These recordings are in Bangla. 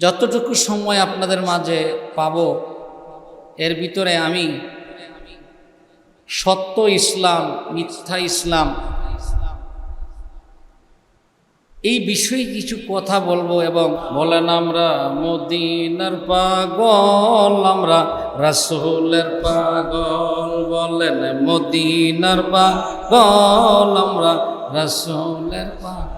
যতটুকু সময় আপনাদের মাঝে পাব এর ভিতরে আমি সত্য ইসলাম মিথ্যা ইসলাম এই বিষয়ে কিছু কথা বলবো। এবং বলেন আমরা মদিনার পাগল, আমরা রাসূলের পাগল। বলেন মদিনার পাগল, আমরা রাসূলের পাগল।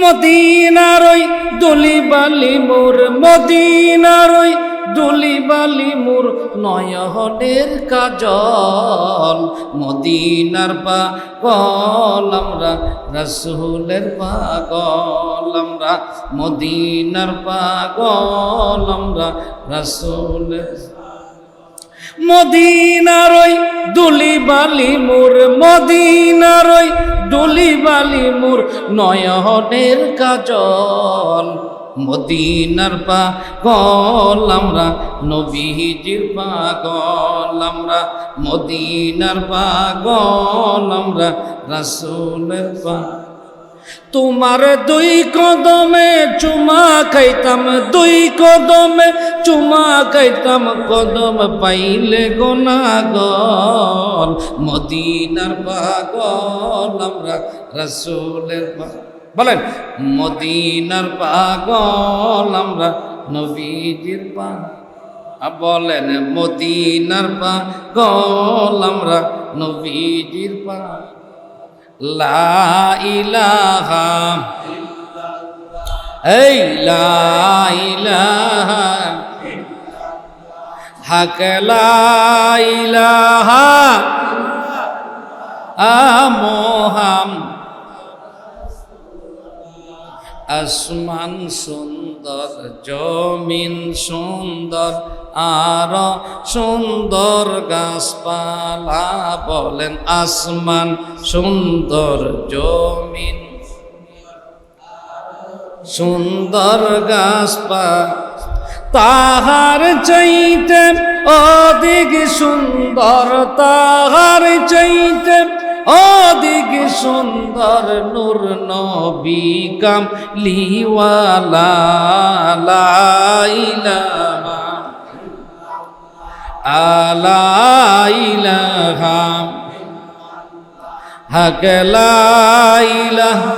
মদিনার ওই দুলি বালি মোর, মদিনার ওই দুলি বালি মোর নয়নের কাজল। মদিনার পাগল, আমরা রাসূলের পাগল। আমরা মদিনার পাগল, আমরা রাসূলের। মদিনার ওই দুলি বালি মোর, মদিনার ওই দুলি বালি মোর নয়নের কাজল। মদিনার পাগল, আমরা নবীজির পাগল। আমরা মদিনার পাগল, আমরা রাসূলের পাগল। তোমার দুই কদমে চুমা খাইতাম, দুই কদমে চুমা খাইতাম, কদম পাইলে গোনাগল। মদিনার পাগল, আমরা রাসূলের পাগল। বলেন মদিনার পাগল, আমরা নবীজির পাগল। বলেন মদিনার পাগল, আমরা নবীজির পাগল। লা ইলাহা, এই লা ইলাহা হক, লা ইলাহা মুহাম্মাদ। আসমান সুন্দর, জমিন সুন্দর, আর সুন্দর গাছপালা। বলেন আসমান সুন্দর, জমিন সুন্দর, গাছপালা তাহার চাইতে অধিক সুন্দর, তাহার চাইতে অধিক সুন্দর নূর নবী কামলিওয়ালা। লা ইলাহা লা ইলাহা হক, লা ইলাহা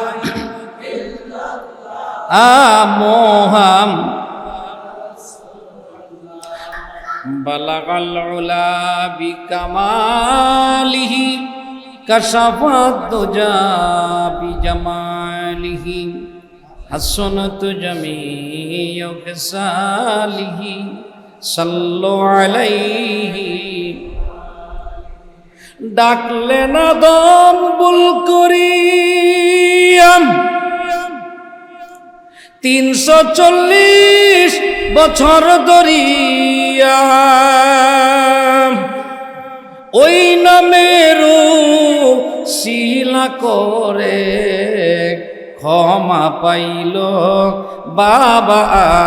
মুহাম্মাদ। বালাগাল উলা বিকামালিহি, কাশাফাত দুজা বিজামালিহি, হাসনাত জামিউ খিসালিহি, সাল্লু আলাইহি। ডাকলে না দম বুল করিয়াম, 340 বছর ধরিয়া ওই নামের শিলা করে ক্ষমা পাইল বাবা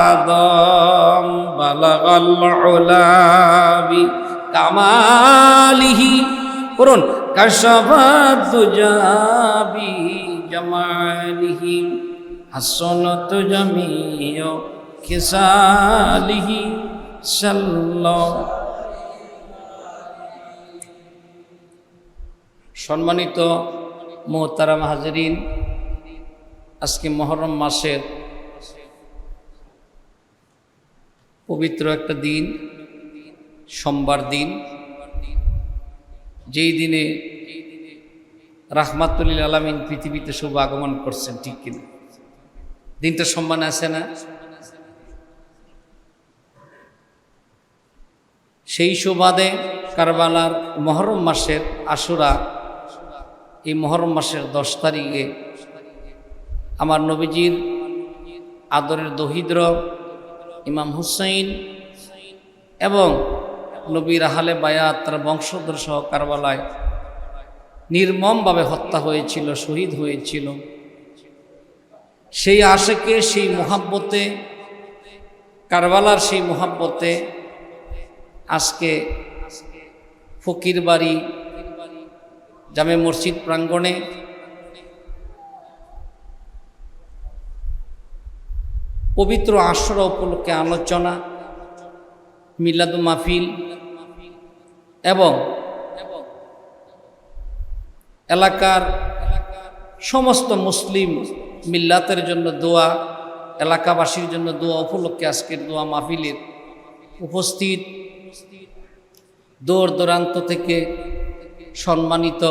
আদম। বালাগাল উলা বিকামালিহি, করুন কাশাফাত দুজা বিজামালিহি, হাসনাত জামিউ খিসালিহি, সাল্লাল্লাহু। সম্মানিত মুহতারাম হাজরিন, আজকে মুহররম মাসের পবিত্র একটা দিন, সোমবার দিন, যেই দিনে রাহমাতুল লিল আলামিন পৃথিবীতে শুভ আগমন করছেন, ঠিক কিনা? দিনটা সম্মান আছে না? সেই সুবাদে কারবালার মুহররম মাসের আশুরা, এই মুহররম মাসের 10 তারিখে আমার নবীজির আদরের দহিদ্র ইমাম হুসাইন এবং নবীর আহলে বায়াত, তার বংশধর সহ কারবালায় নির্মমভাবে হত্যা হয়েছিল, শহীদ হয়েছিল। সেই আশেকে, সেই মুহাব্বতে, কারবালার সেই মুহাব্বতে আজকে ফকিরবাড়ি জামে মসজিদ প্রাঙ্গণে পবিত্র আশুরা উপলক্ষে আলোচনা, মিলাদ মাহফিল এবং এলাকার সমস্ত মুসলিম মিল্লাতের জন্য দোয়া, এলাকাবাসীর জন্য দোয়া উপলক্ষে আজকের দোয়া মাহফিলের উপস্থিত দূর দূরান্ত থেকে সম্মানিত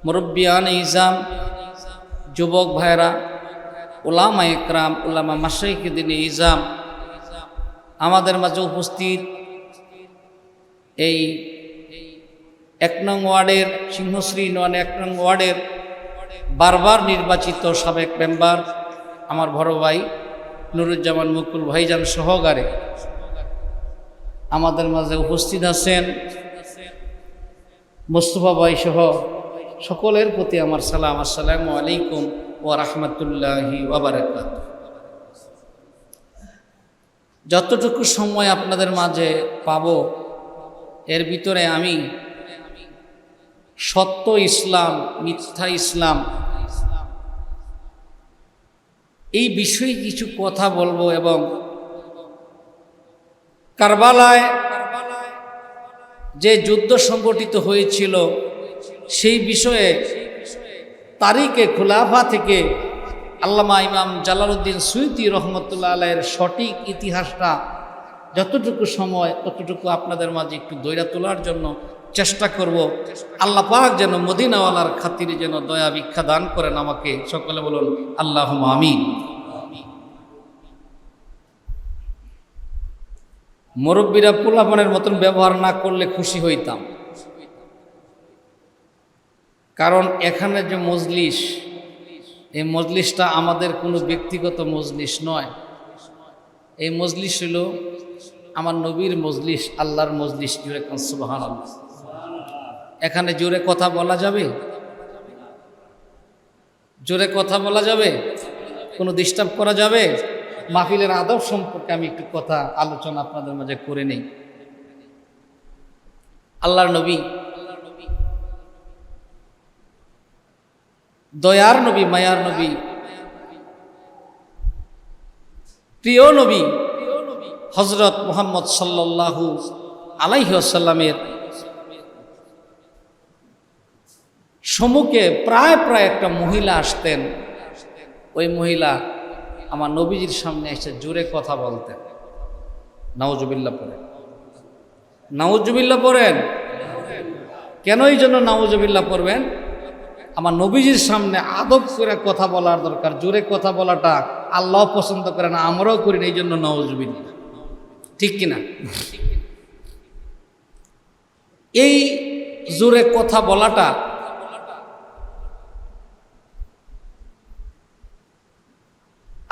মুরব্বিয়ান ইজাম, যুবক ভাইরা, উলামা ইকরাম, উলামা মাশাইখ দ্বীন ইজাম, আমাদের মাঝে উপস্থিত এই 1 নং ওয়ার্ডের সিংহশ্রী 1 নং ওয়ার্ডের বারবার নির্বাচিত সাবেক মেম্বার আমার বড় ভাই নুরুজ্জামান মুকুল ভাইজান সহকারে আমাদের মাঝে উপস্থিত আছেন মোস্তফা ভাই সহ সকলের প্রতি আমার সালাম। আসসালামু আলাইকুম ওয়া রাহমাতুল্লাহি ওয়া বারাকাতুহু। যতটুকু সময় আপনাদের মাঝে পাব এর ভিতরে আমি সত্য ইসলাম, মিথ্যা ইসলাম এই বিষয়ে কিছু কথা বলবো এবং কারবালায় যে যুদ্ধ সংগঠিত হয়েছিল সেই বিষয়ে তারিখে খুলাফা থেকে আল্লামা ইমাম জালালউদ্দিন সুয়ুতী রহমতুল্লাহ আলাইহির সঠিক ইতিহাসটা যতটুকু সময় ততটুকু আপনাদের মাঝে একটু দইরা তোলার জন্য চেষ্টা করব। আল্লাহ পাক যেন মদিনাওয়ালার খাতিরে যেন দয়া ভিক্ষা দান করেন আমাকে। সকলে বলুন আল্লাহুম্মা আমিন। মুরব্বীরা পোলাপানের মতন ব্যবহার না করলে খুশি হইতাম, কারণ এখানে যে মজলিস, এই মজলিসটা আমাদের কোনো ব্যক্তিগত মজলিস নয়। এই মজলিস হল আমার নবীর মজলিস, আল্লাহর মজলিস। জোরে কোন সুবহানাল্লাহ। এখানে জোরে কথা বলা যাবে? জোরে কথা বলা যাবে? কোনো ডিস্টার্ব করা যাবে? মাহফিলের আদব সম্পর্কে আমি একটু কথা আলোচনা আপনাদের মাঝে করে নেই। আল্লাহর নবী, দয়ার নবী, মায়ার নবী, প্রিয় নবী হযরত মুহাম্মদ সাল্লাল্লাহু আলাইহি ওয়াসাল্লামের সম্মুখে প্রায় একটা মহিলা আসতেন। ওই মহিলা আমার নবীজির সামনে এসে জোরে কথা বলতেন। নাউজুবিল্লাহ পড়েন, নাউজুবিল্লাহ পড়েন। কেন এই জন্য নাউজুবিল্লাহ পড়বেন? আমার নবীজির সামনে আদব করে কথা বলার দরকার। জোরে কথা বলাটা আল্লাহ পছন্দ করে না, আমরাও করি না, এই জন্য নাউজুবিল্লাহ। ঠিক কিনা? এই জোরে কথা বলাটা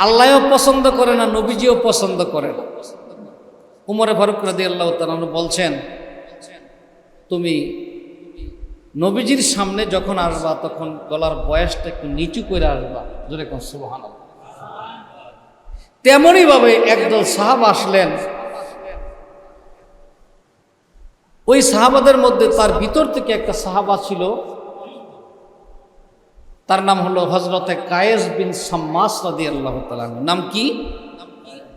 আল্লাহও পছন্দ করে না, নবীজিও পছন্দ করে না। উমরে ফারুক রাদিয়াল্লাহু তাআলা বলছেন, তুমি নবীজির সামনে যখন আসবা তখন গলার বয়সটা একটু নিচু করে আসবা। জোরে কোন সুবহানাল্লাহ। তেমনই ভাবে একদল সাহাবা আসলেন। ওই সাহাবাদের মধ্যে তার ভিতর থেকে একটা সাহাবা ছিল, তার নাম হলো হযরতে কায়েস বিন সাম্মাস রাদিয়াল্লাহু তাআলা। নাম কি?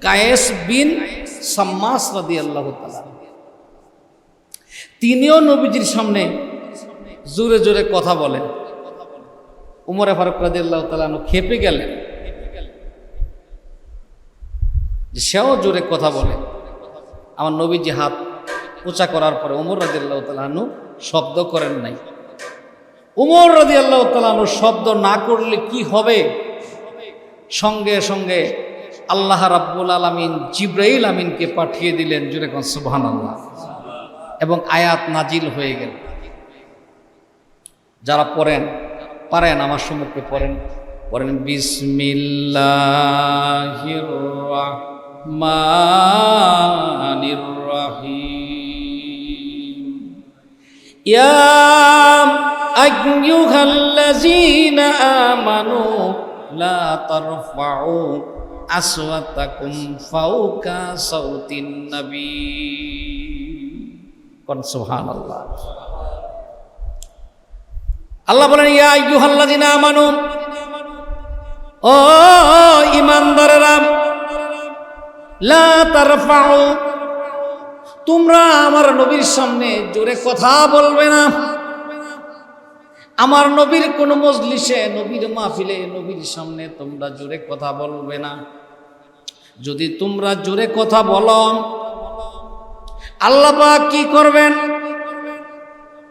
কায়েস বিন সাম্মাস রাদিয়াল্লাহু তাআলা। তিনিও নবীজির সামনে জোরে জোরে কথা বলেন। উমরে ফারুক রাদিয়াল্লাহু তাআলা খেপে গেলেন যে সেও জোরে কথা বলে। আমার নবীজি হাত উঁচা করার পরে উমর রাদিয়াল্লাহু তাআলা শব্দ করেন নাই। উমর রাদিয়াল্লাহু তাআলা শব্দ না করলে কি হবে? সঙ্গে সঙ্গে আল্লাহ রাব্বুল আলামিন জিবরাইল আমিনকে পাঠিয়ে দিলেন। জোরে কোন সুবহানাল্লাহ। এবং আয়াত নাজিল হয়ে গেল। যারা পারেন আমার সম্মুখে পড়েন বিসমিল্লাহির রাহমানির রাহিম। ইয়া আইয়ুহাল্লাযীনা আমানু লা তারফাউ আসওয়াতাকুম ফাওকা সাউতিন নবী। কোন সুবহানাল্লাহ। আল্লাহ বলেন, ইয়া আইয়ুহাল্লাযীনা আমানু, ও ঈমানদারেরা, লা তারফাউ, তোমরা আমার নবীর সামনে জোরে কথা বলবে না। আমার নবীর কোন মজলিসে, নবীর মাহফিলে, নবীর সামনে তোমরা জোরে কথা বলবে না। যদি তোমরা জোরে কথা বলো, আল্লাহ পাক কি করবেন?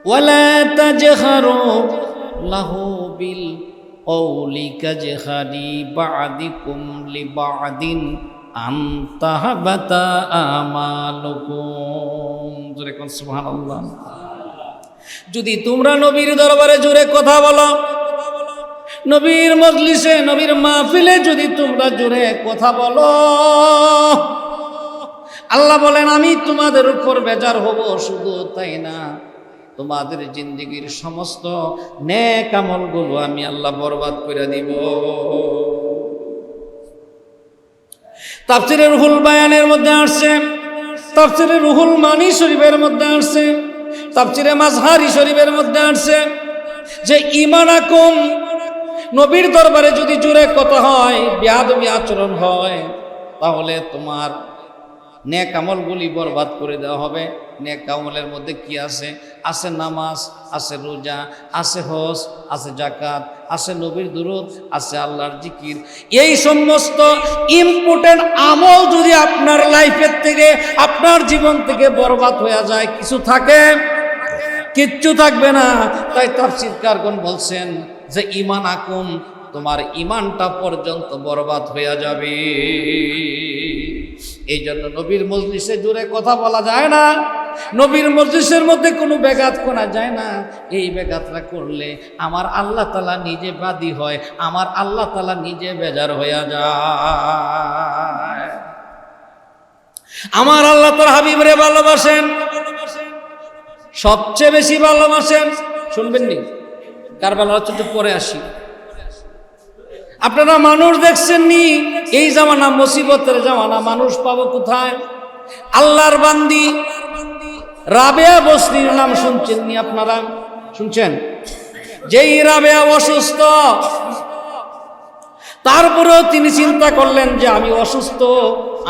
ওয়ালা তাজহারু লাহু বিল কওলি কাজহারি বা'দিকুম লিবা'দিন আন তাহবাতা আমালুকুম। জোরে কোন সুবহানাল্লাহ। যদি তোমরা নবীর দরবারে জোরে কথা বলো, নবীর মজলিসে, নবীর মাহফিলে যদি তোমরা জোরে কথা বলো, আল্লাহ বলেন আমি তোমাদের উপর বেজার হব। শুধু তাই না, তোমাদের জিন্দেগীর সমস্ত নেক আমলগুলো আমি আল্লাহ বরবাদ করে দিব। তাফসীরে রুহুল বায়ানের মধ্যে আসছে, তাফসীরে রুহুল মানি শরীফের মধ্যে আসছে, তাফসীরে মাজহারি শরীফের মধ্যে আসছে যে ঈমানাকুম, নবীর দরবারে যদি জোরে কথা হয়, বেয়াদবি আচরণ হয়, তাহলে তোমার নেক আমলগুলি বরবাদ করে দেওয়া হবে। নেক আমলের মধ্যে কি আছে? আছে নামাজ, আছে রোজা, আছে হজ, আছে যাকাত, আছে নবীর দুরূদ, আছে আল্লাহর জিকির। এই সমস্ত ইম্পর্টেন্ট আমল যদি আপনার লাইফের থেকে, আপনার জীবন থেকে বরবাদ হয়ে যায়, কিছু থাকে? কিচ্ছু থাকবে না। তাই তাফসীরকারগণ বলছেন যে ঈমানাকুম, তোমার ঈমানটা পর্যন্ত বরবাদ হয়ে যাবে। এই জন্য নবীর মজলিসে জোরে কথা বলা যায় না, নবীর মজলিসের মধ্যে কোনো ব্যাঘাত করা যায় না। এই ব্যাঘাতটা করলে আমার আল্লাহ তাআলা নিজে বাদী হয়, আমার আল্লাহ তাআলা নিজে বেজার হয়ে যায়। আমার আল্লাহ তার হাবিবরে ভালোবাসেন, সবচেয়ে বেশি ভালোবাসেন। শুনবেন নি? কারবালার একটু পরে আসি। আপনারা মানুষ দেখছেন নি? এই জামানা মুসিবতের জামানা, মানুষ পাবো কোথায়? আল্লাহর বান্দি রাবেয়া বসরির নাম শুনছেন নি? আপনারা শুনছেন? যেই রাবেয়া অসুস্থ, তারপরেও তিনি চিন্তা করলেন যে আমি অসুস্থ,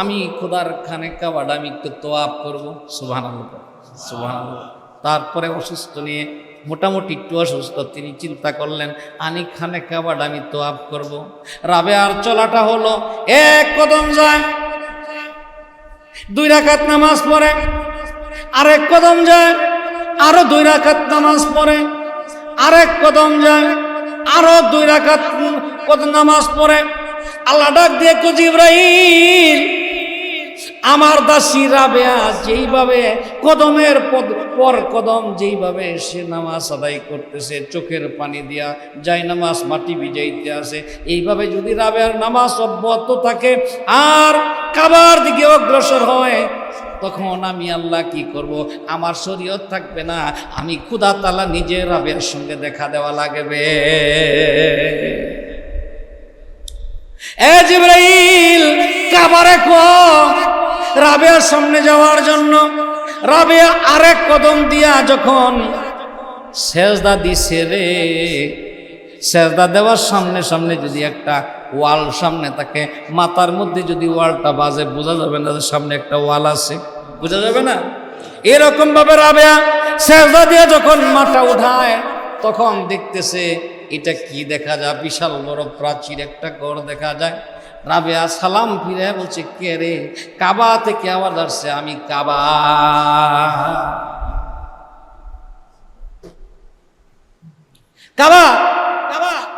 আমি খোদার খানে কাবাটা আমি একটু তোয়াব করবো। সুবহানাল্লাহ, সুবহানাল্লাহ। তারপরে অসুস্থ নিয়ে, মোটামুটি একটু অসুস্থ, তিনি চিন্তা করলেন আমি খানে কাবাটা আমি তোয়াব করবো। রাবেয়ার চলাটা হলো, এক কদম যায়, 2 রাকাত নামাজ পড়ে, আরেক কদম যায়, আরো 2 রাকাত নামাজ পড়ে, আরেক কদম যায়, আরো 2 রাকাত নামাজ পড়ে। আল্লাহ ডাক দিয়ে কো জিবরাইল, আমার দাসী রাবেয়া যেইভাবে কদমের পর কদম যেইভাবে সে নামাজ আদায় করতেছে, চোখের পানি দিয়া যাই নামাজ মাটি ভিজাইতে আসে, এইভাবে যদি রাবেয়ার নামাজ অব্যাহত থাকে আর কাবার দিকে অগ্রসর হয়, তখন আমি আল্লাহ কি করব? আমার শরীয়ত থাকবে না, আমি খোদা তাআলা নিজে রাবেয়ার সঙ্গে দেখা দেওয়া লাগবে। এ জিবরাইল, কাবারে কো রাবেয়ার সামনে যাওয়ার জন্য। রাবেয়া আরেক কদম দিয়া যখন সেজদা দিছে রে, সেজদা দেওয়ার সামনে সামনে যদি একটা ওয়াল সামনে থাকে, মাথার মধ্যে যদি ওয়ালটা বাজে, বোঝা যাবে না যে সামনে একটা ওয়াল আছে, বোঝা যাবে না। এরকম ভাবে রাবেয়া সেজদা দিয়ে যখন মাথা উঠায়, তখন দেখতেছে এটা কি দেখা যায়? বিশাল বড় প্রাচীর একটা ঘর দেখা যায়। রাবেয়া সালাম ফিরে বলছে, কে রে? কাবা থেকে আওয়াজ আসছে, আমি কাবা। কাবা,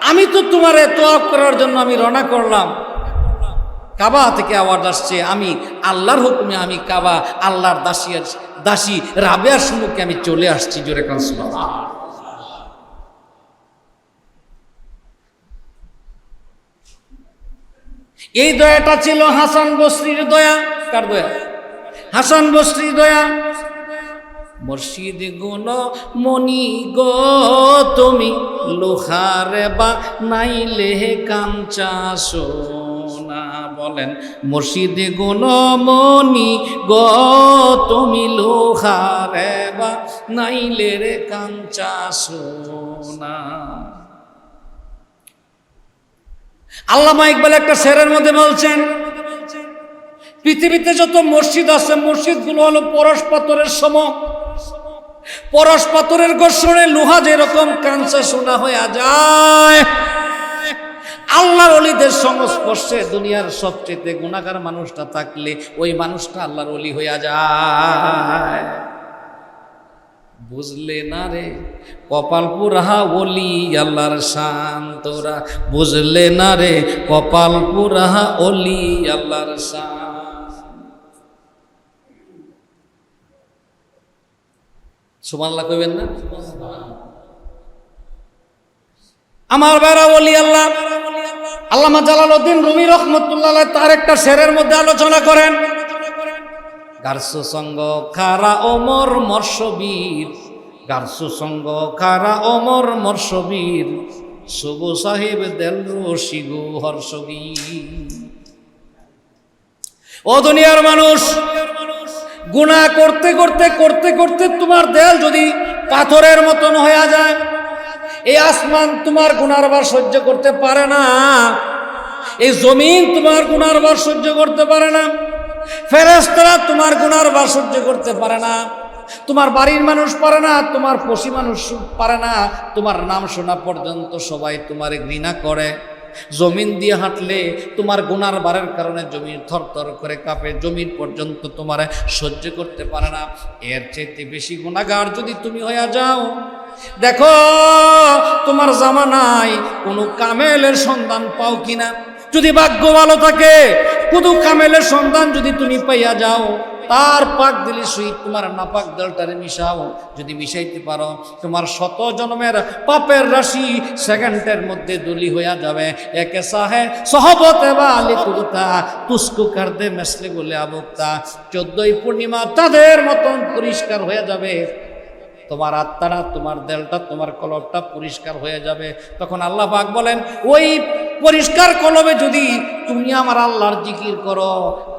আমি তো তোমারে তোয়াব করার জন্য আমি রওনা করলাম। কাবা থেকে আওয়াজ আসছে, আমি আল্লাহর হুকুমে আমি কাবা, আল্লাহর দাসী রাবেয়ার সম্মুখে আমি চলে আসছি। জোরে কান সুবহানাল্লাহ। এই দয়াটা ছিল হাসান বসরির দয়া। কার দয়া? হাসান বসরির দয়া। মুর্শিদ গুণ মনি গো তুমি, লোহারে বা নাইলে কাঞ্চা সোনা। বলেন, মুর্শিদ গুণ মনি গো তুমি, লোহারে বা নাইলে রে কাঞ্চা সোনা। আল্লামা ইকবাল একটা শেরের মধ্যে বলছেন, পৃথিবীতে যত মসজিদ আছে মসজিদগুলো হলো পরশ পাথরের সম। পরশ পাথরের ঘর্ষণে লোহা যেরকম কাঁচা সোনা হয়ে যায়, আল্লাহর ওলিদের সংস্পর্শে দুনিয়ার সবচেয়ে গুনাহগার মানুষটা থাকলে ওই মানুষটা আল্লাহর ওলি হইয়া যায়। বুঝলে না রে কপাল পুরা ওলি আল্লাহর শান তোরা, বুঝলে না রে কপাল পুরা ওলি আল্লাহর শান। সুবহানাল্লাহ কইবেন না? আমার বারা ওলি আল্লাহ আল্লামা জালালউদ্দিন রুমি রাহমাতুল্লাহ আলাইহি তার একটা শেরের মধ্যে আলোচনা করেন, গারসু সঙ্গ খারা ওমর মর্শবীর, গারসু সঙ্গ খারা ওমর মর্শবীর, সুবু সাহেব দেল রশিগু হর্ষবীর। ও দুনিয়ার মানুষ, গুনাহ করতে করতে করতে করতে তোমার দেল যদি পাথরের মতন হয়ে যায়, এই আসমান তোমার গুনার ভার সহ্য করতে পারে না, এই জমিন তোমার গুনার ভার সহ্য করতে পারে না, ফেরেশতারা তোমার গুনার ভার সহ্য করতে পারে না, তোমার বাড়ির মানুষ পারে না, তোমার পশি মানুষ পারে না, তোমার নাম শোনা পর্যন্ত সবাই তোমার ঘৃণা করে। জমিন দিয়ে হাঁটলে তোমার গুনার ভারের কারণে জমিন থরথর করে কাঁপে, জমিন পর্যন্ত তোমার সহ্য করতে পারে না। এর চাইতে বেশি গুনাহগার যদি তুমি হইয়া যাও, দেখো তোমার জামানায় কোনো কামেলের সন্ধান পাও কিনা। যদি ভাগ্য ভালো থাকে কোনো কামেলের সন্ধান যদি তুমি পাইয়া যাও, তার পাক দিলি সহিত তোমার নাপাক দলটারে মিশাও, যদি মিশাইতে পারো তোমার শত জন্মের পাপের রাশি সেকেন্ডের মধ্যে দুলি হইয়া যাবে। একে সাহে সহবতে বালি কুতা তুসকু কারদে মেসলে বলে আবুক্তা, 14ই পূর্ণিমা তাদের মতন পরিষ্কার হয়ে যাবে তোমার আত্মাটা, তোমার দেলটা, তোমার কলবটা পরিষ্কার হয়ে যাবে। তখন আল্লাহ পাক বলেন, ওই পরিষ্কার কলবে যদি তুমি আমার আল্লাহর জিকির করো,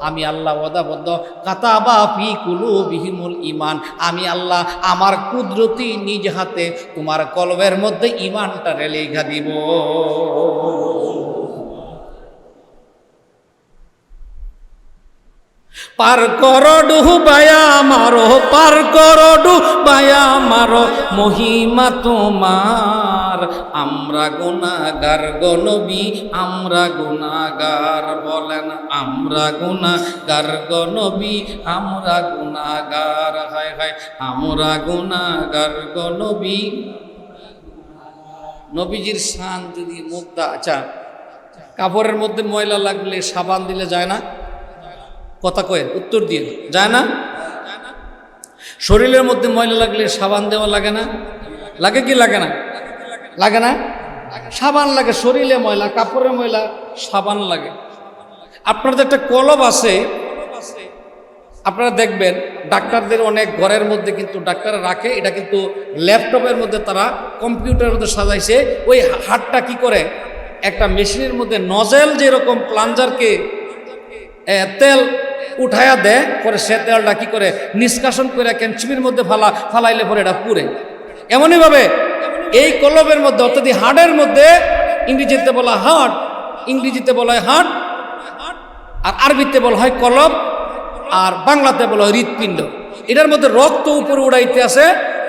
আমি আল্লাহ ওয়াদাবদ্ধ কাতাবা ফি কুলুবিহিমুল ঈমান, আমি আল্লাহ আমার কুদরতি নিজ হাতে তোমার কলবের মধ্যে ঈমানটা লেখা দিব। পার করো ডুবায়া মারো, পার করো ডুবায়া মারো, মহিমা তোমার। আমরা গুনাহগার গো নবী, আমরা গুনাহগার, বলেন আমরা গুনাহগার গো নবী, আমরা গুনাহগার। হায় হায় আমরা গুনাহগার গো নবী। নবীজির শান যদি মুদ্রা, আচ্ছা কাপড়ের মধ্যে ময়লা লাগলে সাবান দিলে যায় না? কথা কয়েন, উত্তর দিয়ে যায় না? শরীরের মধ্যে ময়লা লাগলে সাবান দেওয়া লাগে না? লাগে কি লাগে না? লাগে না? সাবান লাগে। শরীরে ময়লা, কাপড়ের ময়লা, সাবান লাগে। আপনাদের একটা কলব আছে, আপনারা দেখবেন ডাক্তারদের অনেক ঘরের মধ্যে কিন্তু ডাক্তাররা রাখে, এটা কিন্তু ল্যাপটপের মধ্যে তারা কম্পিউটারের মধ্যে সাজাইছে। ওই হাতটা কি করে, একটা মেশিনের মধ্যে নজেল যেরকম প্লাঞ্জারকে তেল উঠায়া দেয়, পরে সে তেলটা কি করে নিষ্কাশন করে ক্যান্সিমির মধ্যে ফালাইলে পরে এটা পুড়ে। এমনইভাবে এই কলবের মধ্যে অর্থাৎ হার্টের মধ্যে, ইংরেজিতে বলা হার্ট, ইংরেজিতে বলা হয় হার্ট, আর আরবিতে বলা হয় কলব, আর বাংলাতে বলা হয় হৃৎপিণ্ড। এটার মধ্যে রক্ত উপরে উড়াইতে আছে,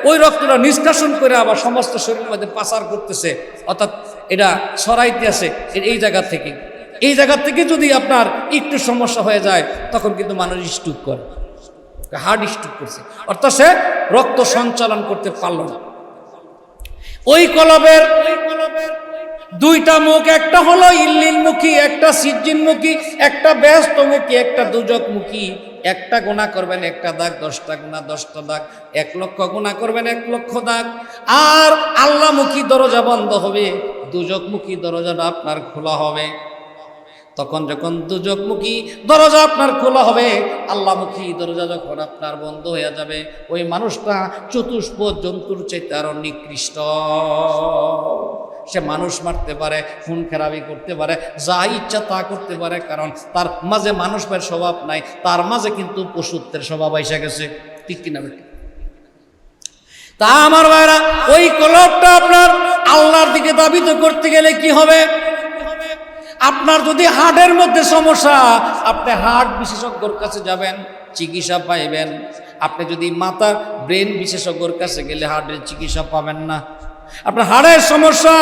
ওই রক্তটা নিষ্কাশন করে আবার সমস্ত শরীরের মধ্যে পাচার করতেছে, অর্থাৎ এটা ছড়াইতে আছে এই জায়গা থেকে। এই জায়গা থেকে যদি আপনার একটু সমস্যা হয়ে যায় তখন কিন্তু মানুষ স্ট্রোক করে, হার্ট স্ট্রোক করছে, অর্থাৎ সে রক্ত সঞ্চালন করতে পারল না। ওই কলবের দুইটা মুখ, একটা হলো ইল্লিলমুখী, একটা সিজ্জিনমুখী, একটা ব্যস্তমুখী, একটা দুজকমুখী। একটা গুনাহ করবেন 1টা দাগ, 10টা গুনাহ 10টা দাগ, 1 লক্ষ গুনাহ করবেন 1 লক্ষ দাগ। আর আল্লাহমুখী দরজা বন্ধ হবে, দুজকমুখী দরজাটা আপনার খোলা হবে। তখন যখন দুজকমুখী দরজা আপনার খোলা হবে, আল্লাহমুখী দরজা যখন আপনার বন্ধ হয়ে যাবে, ওই মানুষটা চতুষ্প জন্তুর চাইতে আরো নিকৃষ্ট। সে মানুষ মারতে পারে, খুন খারাপি করতে পারে, যা ইচ্ছা তা করতে পারে, কারণ তার মাঝে মানুষের স্বভাব নাই, তার মাঝে কিন্তু পশুত্বের স্বভাব এসে গেছে। ঠিক কিনা বেটি? তা আমার ভাইরা, ওই কলবটা আপনার আল্লাহর দিকে দাবিত করতে গেলে কি হবে? আপনার যদি হার্টের মধ্যে সমস্যা, আপনি হার্ট বিশেষজ্ঞর কাছে যাবেন, চিকিৎসা পাইবেন। আপনি যদি মাথার ব্রেন বিশেষজ্ঞর কাছে গেলে হার্টের চিকিৎসা পাবেন না। আপনার হাড়ের সমস্যা,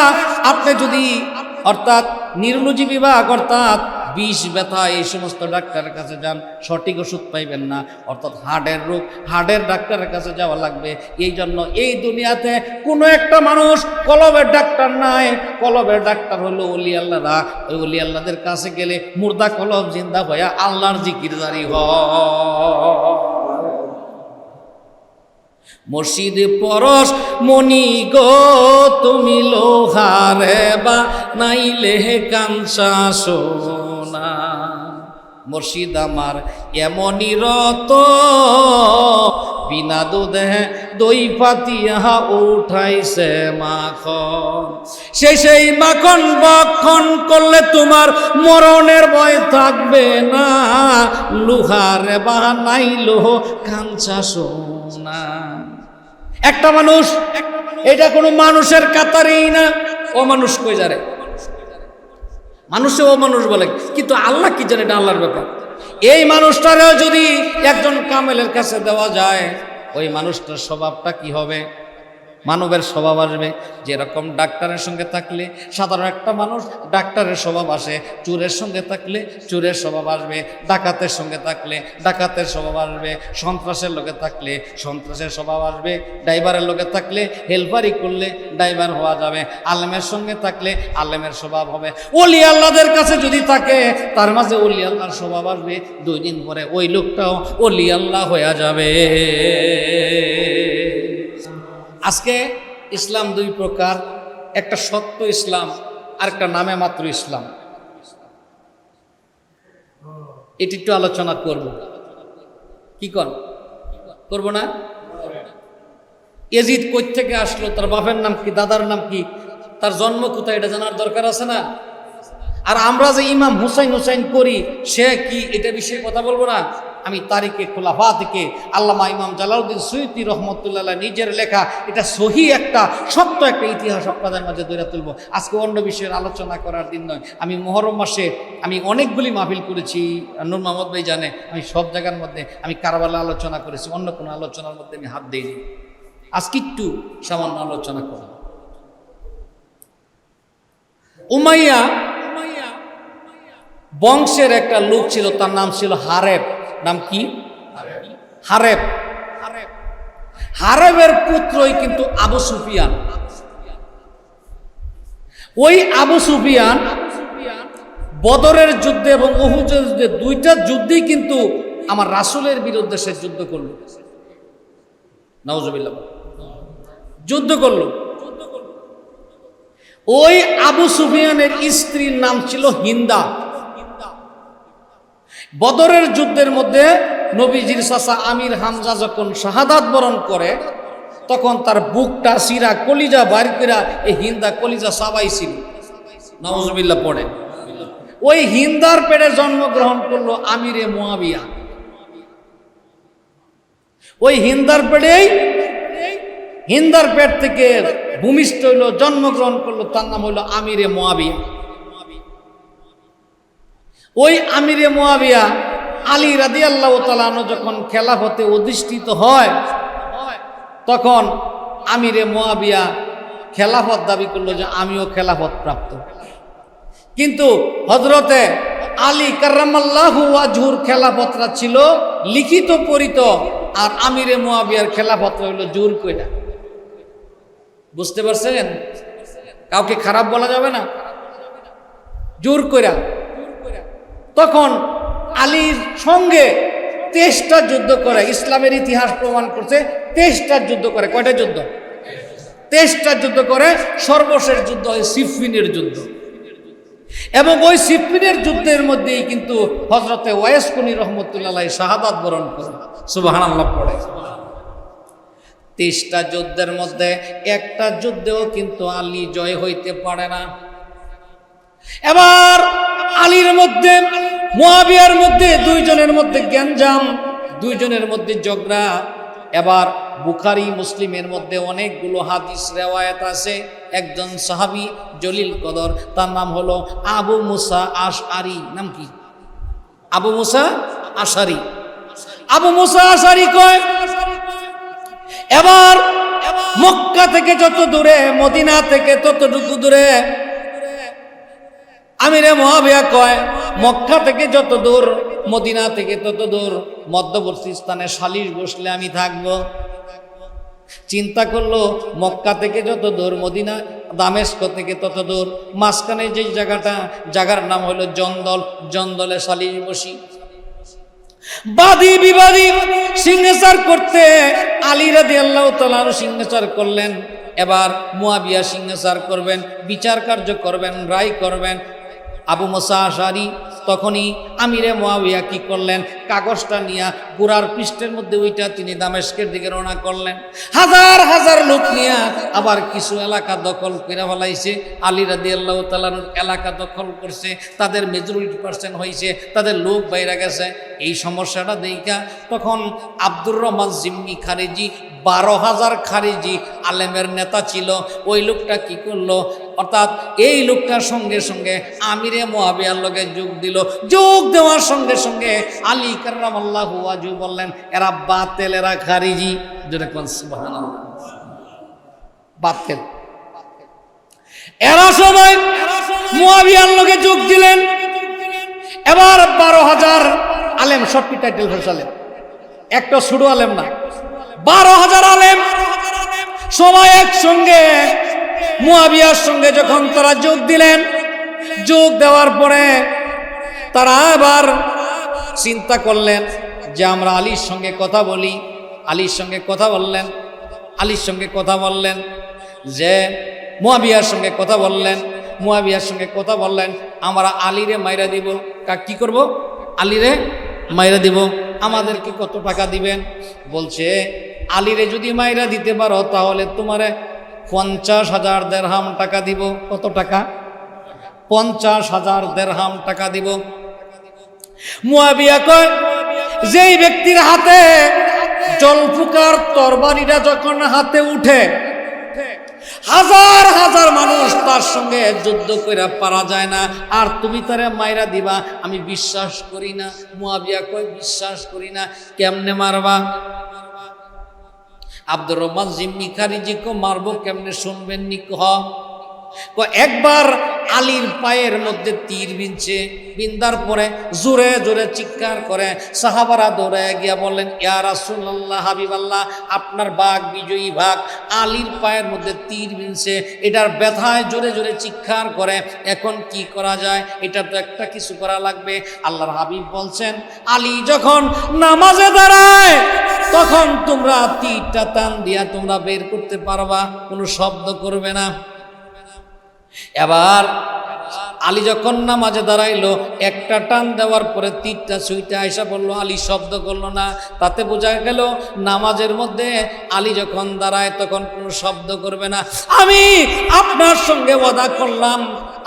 আপনি যদি অর্থাৎ নিউরোলজি বিভাগ অর্থাৎ বিষ ব্যথা এই সমস্ত ডাক্তারের কাছে যান, সঠিক ওষুধ পাইবেন না। অর্থাৎ হার্টের রোগ, হার্টের ডাক্তারের কাছে যাওয়া লাগবে। এই জন্য এই দুনিয়াতে কোনো একটা মানুষ কলবের ডাক্তার নাই। কলবের ডাক্তার হলো ওলি আল্লাহরা। ওই ওলি আল্লাহদের কাছে গেলে মুর্দা কলব জিন্দা হইয়া আল্লাহর জিকির জারি হয়। মুর্শিদ পরশ মনি গো তুমি লোহারে বা নাইলে কাঞ্চা সোনা। মুর্শিদ আমার এমনই রত বিনা দুধে দই পাতিয়া উঠাইছে মাখন। সেই মাখন বক্ষণ করলে তোমার মরণের ভয় থাকবে না। লোহারে বা নাইলো কাঞ্চা সোনা। একটা মানুষ, এটা কোনো মানুষের কাতারেই না। ও মানুষ কই যারে, মানুষে ও মানুষ বলে, কিন্তু আল্লাহ কি জানে, এটা আল্লাহর ব্যাপার। এই মানুষটারও যদি একজন কামেলের কাছে দেওয়া যায়, ওই মানুষটার স্বভাবটা কি হবে? মানবের স্বভাব আসবে। যেরকম ডাক্তারের সঙ্গে থাকলে সাধারণ একটা মানুষ ডাক্তারের স্বভাব আসে, চোরের সঙ্গে থাকলে চোরের স্বভাব আসবে, ডাকাতের সঙ্গে থাকলে ডাকাতের স্বভাব আসবে, সন্ত্রাসের লোকে থাকলে সন্ত্রাসের স্বভাব আসবে, ড্রাইভারের লোকে থাকলে হেলপারি করলে ড্রাইভার হওয়া যাবে, আলেমের সঙ্গে থাকলে আলেমের স্বভাব হবে। ওলি আল্লাহদের কাছে যদি থাকে, তার মাঝে ওলি আল্লাহর স্বভাব আসবে। 2 দিন পরে ওই লোকটাও ওলি আল্লাহ হয়ে যাবে। আজকে ইসলাম 2 প্রকার, একটা সত্য ইসলাম আর একটা নামে মাত্র ইসলাম। এটি একটু আলোচনা করব। কি করব না? ইয়াজিদ কই থেকে আসলো, তার বাপের নাম কি, দাদার নাম কি, তার জন্ম কোথায়, এটা জানার দরকার আছে না? আর আমরা যে ইমাম হুসাইন করি, সে কি, এটা বিষয়ে কথা বলবো না। আমি তারিখে খোলাফা থেকে আল্লামা ইমাম জালালউদ্দিন সুয়ুতি রহমতুল্লাহ নিজের লেখা এটা সহি একটা সত্য একটা ইতিহাস আপনাদের মাঝে ধরে তুলব। আজকে অন্য বিষয়ের আলোচনা করার দিন নয়। আমি মুহররম মাসে আমি অনেকগুলি মাহফিল করেছি, নূর মোহাম্মদ ভাই জানে। আমি সব জায়গার মধ্যে আমি কারবালা আলোচনা করেছি, অন্য কোনো আলোচনার মধ্যে আমি হাত দিইনি। আজকে একটু সামান্য আলোচনা করব। উমাইয়া বংশের একটা লোক ছিল, তার নাম ছিল হারেব। নাম কি? হারেব। হারেবের পুত্রই কিন্তু আবু সুফিয়ান। ওই আবু সুফিয়ান বদরের যুদ্ধে এবং উহুদের যুদ্ধে, 2টা যুদ্ধেই কিন্তু আমার রাসূলের বিরুদ্ধে সে যুদ্ধ করল। নাউজুবিল্লাহ, যুদ্ধ করল। ওই আবু সুফিয়ানের স্ত্রীর নাম ছিল হিন্দা। বদরের যুদ্ধের মধ্যে নবীজির চাচা আমির হামজা যখন শাহাদাত বরণ করে, তখন তার বুকটা সিরা কলিজা বাইর কইরা এই হিন্দা কলিজা চাবাইছিল। নাউজুবিল্লাহ পড়ে। ওই হিন্দার পেটে জন্মগ্রহণ করলো আমিরে মুয়াবিয়া। ওই হিন্দার পেট থেকে ভূমিষ্ঠ হইল, জন্মগ্রহণ করলো, তার নাম হইল আমিরে মুয়াবিয়া। ওই আমিরে মুয়াবিয়া আলী রাদিয়াল্লাহু তাআলা আনহু যখন খেলাফতে অধিষ্ঠিত হয়, তখন আমিরে মুয়াবিয়া খেলাফত দাবি করলো যে আমিও খেলাফত প্রাপ্ত। কিন্তু হযরতে আলী কাররামাল্লাহু ওয়াজহুর খেলাফতরা ছিল লিখিত পরিত, আর আমিরে মুয়াবিয়ার খেলাফত হইল জোর কইরা। বুঝতে পারছেন? কাউকে খারাপ বলা যাবে না, জোর কইরা। তখন আলীর সঙ্গে 23টা যুদ্ধ করে, ইসলামের ইতিহাস প্রমাণ করছে 23টা যুদ্ধ করে। কয়টা যুদ্ধ? 23টা যুদ্ধ করে। সর্বশেষ যুদ্ধ হয় সিফফিনের যুদ্ধ। এবং ওই সিফফিনের যুদ্ধের মধ্যেই কিন্তু হযরতে ওয়াইস কুনি রহমতুল্লাহ শাহাদাত বরণ করেন। সুবহানাল্লাহ পড়ে। 23টা যুদ্ধের মধ্যে একটা যুদ্ধেও কিন্তু আলী জয় হইতে পারে না। এবার আলীর মধ্যে মুয়াবিয়ার মধ্যে 2 জনের মধ্যে গ্যাঞ্জাম, 2 জনের মধ্যে ঝগড়া। এবার বুখারী মুসলিমের মধ্যে অনেকগুলো হাদিস রেওয়ায়াত আছে। একজন সাহাবী জলিল কদর, তার নাম হলো আবু মুসা আশআরী। নাম কি? আবু মুসা আশআরী। আবু মুসা আশআরী কয়, এবার মক্কা থেকে যত দূরে, মদিনা থেকে ততটুকু দূরে। আমিরে মুআবিয়া কয়, মক্কা থেকে যত দূর, মদিনা থেকে তত দূর, মধ্যবর্তী স্থানে সালিশ বসলে আমি থাকব। চিন্তা করলো, মক্কা থেকে যত দূর, মদিনা দামেস্ক থেকে তত দূর, মাঝখানে যে জায়গার নাম হলো জন্দল, জন্দলে সালিশ বসি। বাদী বিবাদী সিগনেচার করতে আলী রাদিয়াল্লাহু তাআলা সিগনেচার করলেন। এবার মুআবিয়া সিগনেচার করবেন, বিচার কার্য করবেন, রায় করবেন। আবু মুসা আশআরী তখনই আমিরে মুআবিয়া কি করলেন, কাগজটা নিয়ে গোড়ার পৃষ্ঠের মধ্যে ওইটা তিনি দামেস্কের দিকে রওনা করলেন। হাজার হাজার লোক নিয়ে আবার কিছু এলাকা দখল করে ফেলাইছে। আলী রাদিয়াল্লাহু তাআলার এলাকা দখল করছে, তাদের মেজরিটি পার্সেন্ট হয়েছে, তাদের লোক বাইরে গেছে। এই সমস্যাটা দেখা তখন আব্দুর রহমান জিম্মি খারিজি, 12,000 খারিজি আলেমের নেতা ছিল, ওই লোকটা কি করলো, অর্থাৎ এই লোকটার সঙ্গে সঙ্গে আমিরে মুআবিয়ার লগে যোগ দিল। যোগ দেওয়ার সঙ্গে সঙ্গে আলী কাররামাল্লাহু ওয়াজহু বললেন, এরা বাতিল, এরা খারিজি। যেরকম সুবহানাল্লাহ, বাতিল। এরা সবাই মুআবিয়ার লগে যোগ দিলেন। এবার 12,000 আলেম, সবটি টাইটেল ফেসালেন, একটা ছোট আলেম না, 12,000 আলেম সবাই একসঙ্গে মুআবিয়ার সঙ্গে যখন তারা যোগ দিলেন, যোগ দেওয়ার পরে তারা আবার চিন্তা করলেন যে আমরা আলীর সঙ্গে কথা বলি। আলীর সঙ্গে কথা বললেন, আলীর সঙ্গে কথা বললেন, যে মুআবিয়ার সঙ্গে কথা বললেন, মুআবিয়ার সঙ্গে কথা বললেন, আমরা আলীরে মাইরা দিব। কি করব? আলীরে মাইরা দিব। আমাদেরকে কত টাকা দিবেন? বলছে, আলীরে যদি মাইরা দিতে পারো তাহলে তোমারে 50,000 দিরহাম টাকা দিব। কত টাকা? 50,000 দিরহাম টাকা দিব। মুআবিয়া কয়, যেই ব্যক্তির হাতে জলফুকার তরবারিটা যখন হাতে উঠে, হাজার হাজার মানুষ তার সঙ্গে যুদ্ধ করে পারা যায় না, আর তুমি তারে মাইরা দিবা? আমি বিশ্বাস করি না। মুআবিয়া কয়, বিশ্বাস করি না। কেমনে মারবা? আব্দুর রহমান জিম্মি খারিজি কো মারবো কেমনে, শুনবেন নি? একবার আলীর পায়ের মধ্যে তীর বিনছে, বিন্দার পরে জোরে জোরে চিৎকার করে সাহাবারা দৌড়ে গিয়া বললেন, ইয়া রাসূলুল্লাহ, হাবিবাল্লাহ, আপনার বাঘ, বিজয়ী বাঘ আলীর পায়ের মধ্যে তীর বিনছে, এটার ব্যথায় জোরে জোরে চিৎকার করে, এখন কি করা যায়? এটা তো একটা কিছু করা লাগবে। আল্লাহর হাবিব বলছেন, আলী যখন নামাজে দাঁড়ায় তখন তোমরা তীরটা টান দিয়া তোমরা বের করতে পারবা, কোনো শব্দ করবে না। এবার আলী যখন নামাজে দাঁড়াইলো, একটা টান দেওয়ার পরে তীরটা ছুঁইতে আয়সা বলল, আলী শব্দ করলো না। তাতে বোঝা গেল নামাজের মধ্যে আলী যখন দাঁড়ায় তখন কোনো শব্দ করবে না। আমি আপনার সঙ্গে ওয়াদা করলাম,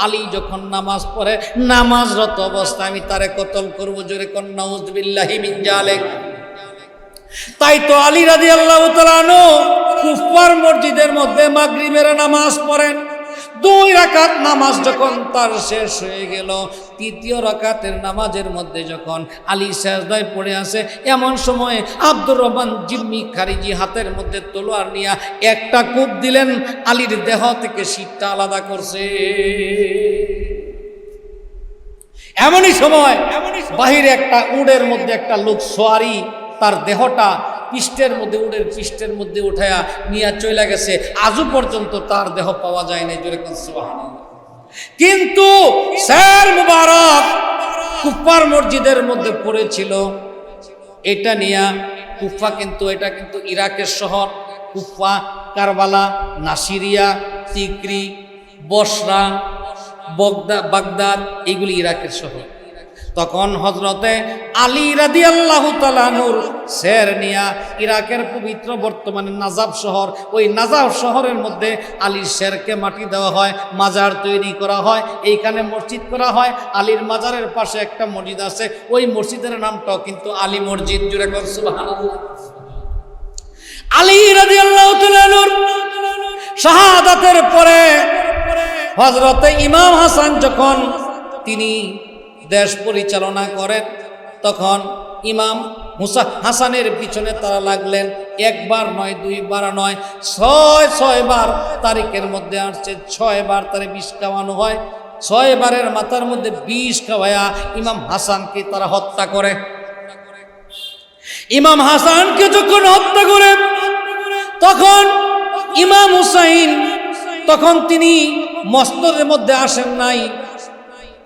আলী যখন নামাজ পড়ে, নামাজরত অবস্থায় আমি তারে কতল করবো। জোরে কোন নাউযুবিল্লাহি মিন যালিক। তাই তো আলী রাদিয়াল্লাহু তাআলা আনহু কুফার মসজিদের মধ্যে মাগরিবের নামাজ পড়েন। 2 রাকাত নামাজ যখন তার শেষ হয়ে গেল, 3য় রাকাতের নামাজের মধ্যে যখন আলী সিজদায় পড়ে আছে, এমন সময় আব্দুর রহমান জিম্মি খারিজি হাতের মধ্যে তলোয়ার নিয়ে একটা কোপ দিলেন, আলীর দেহ থেকে শীতটা আলাদা করছে। এমনই সময় বাহিরে একটা উটের মধ্যে একটা লোক সোয়ারি তার দেহটা পৃষ্ঠের মধ্যে, উটের পৃষ্ঠের মধ্যে উঠায়া নিয়ে চলে গেছে। আজও পর্যন্ত তার দেহ পাওয়া যায় না। জোরে সুবহানাল্লাহ। কিন্তু শের মুবারক কুফার মসজিদের মধ্যে পড়েছিল। এটা নিয়ে কুফা, কিন্তু এটা কিন্তু ইরাকের শহর। কুফা, কারবালা, নাসিরিয়া, তিকরি, বসরা, বাগদাদ, এগুলি ইরাকের শহর। তখন হযরতে আলী রাদিয়াল্লাহু তাআলা আনহুর শের নিয়া ইরাকের পবিত্র বর্তমানে নাজাফ শহর, ওই নাজাফ শহরের মধ্যে আলীর শেরকে মাটি দেওয়া হয়, মাজার তৈরি করা হয়, এইখানে মসজিদ করা হয়। আলীর মাজারের পাশে একটা মসজিদ আছে, ওই মসজিদের নামটাও কিন্তু আলী মসজিদ। জুড়ে কোন সুবহানাল্লাহ। আলী রাদিয়াল্লাহু তাআলা আনহুর শাহাদাতের পরে হযরত ইমাম হাসান যখন তিনি দেশ পরিচালনা করেন, তখন ইমাম হাসানের পিছনে তারা লাগলেন। একবার নয়, দুইবার নয়, ছয় বার তারিখের মধ্যে আসছে, 6 বার তারে বিষ খাওয়ানো হয়। 6 বারের মাথার মধ্যে বিষ খাওয়ায়া ইমাম হাসানকে তারা হত্যা করে। ইমাম হাসানকে যখন হত্যা করে, তখন ইমাম হুসাইন তখন তিনি মস্তদের মধ্যে আসেন নাই,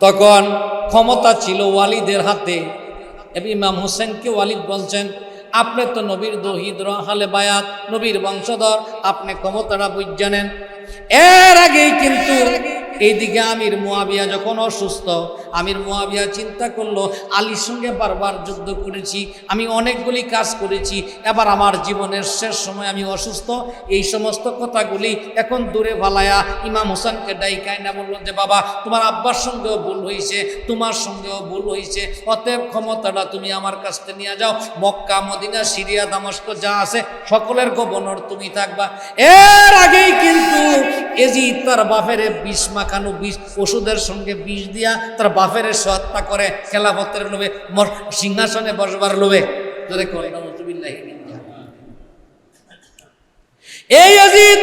তখন ক্ষমতা ছিল ওয়ালিদের হাতে। ইমাম হুসেনকে ওয়ালিদ বলছেন, আপনি তো নবীর দহিদ আহলে বায়াত, নবীর বংশধর, আপনি ক্ষমতাটা বুঝ জানেন। এর আগেই কিন্তু এইদিকে আমির মুয়াবিয়া যখন অসুস্থ, আমির মুয়াবিয়া চিন্তা করলো, আলীর সঙ্গে বারবার যুদ্ধ করেছি, আমি অনেকগুলি কাজ করেছি, এবার আমার জীবনের শেষ সময় আমি অসুস্থ, এই সমস্ত কথাগুলি এখন দূরে ভালায়া ইমাম হোসেনকে ডাইকায় না বললো যে বাবা, তোমার আব্বার সঙ্গেও ভুল হয়েছে, তোমার সঙ্গেও ভুল হয়েছে, অতএব ক্ষমতাটা তুমি আমার কাছ থেকে নিয়ে যাও, মক্কা মদিনা সিরিয়া দামেস্ক যা আছে সকলের গভর্নর তুমি থাকবা। এর আগেই কিন্তু এজিদ তার বাপের বিষ মাখানো বিষ ওষুধের সঙ্গে বিষ দিয়া তার বাপের হত্যা করে, খেলাফতের লোভে, সিংহাসনে বসবার লোভে। এই এজিদ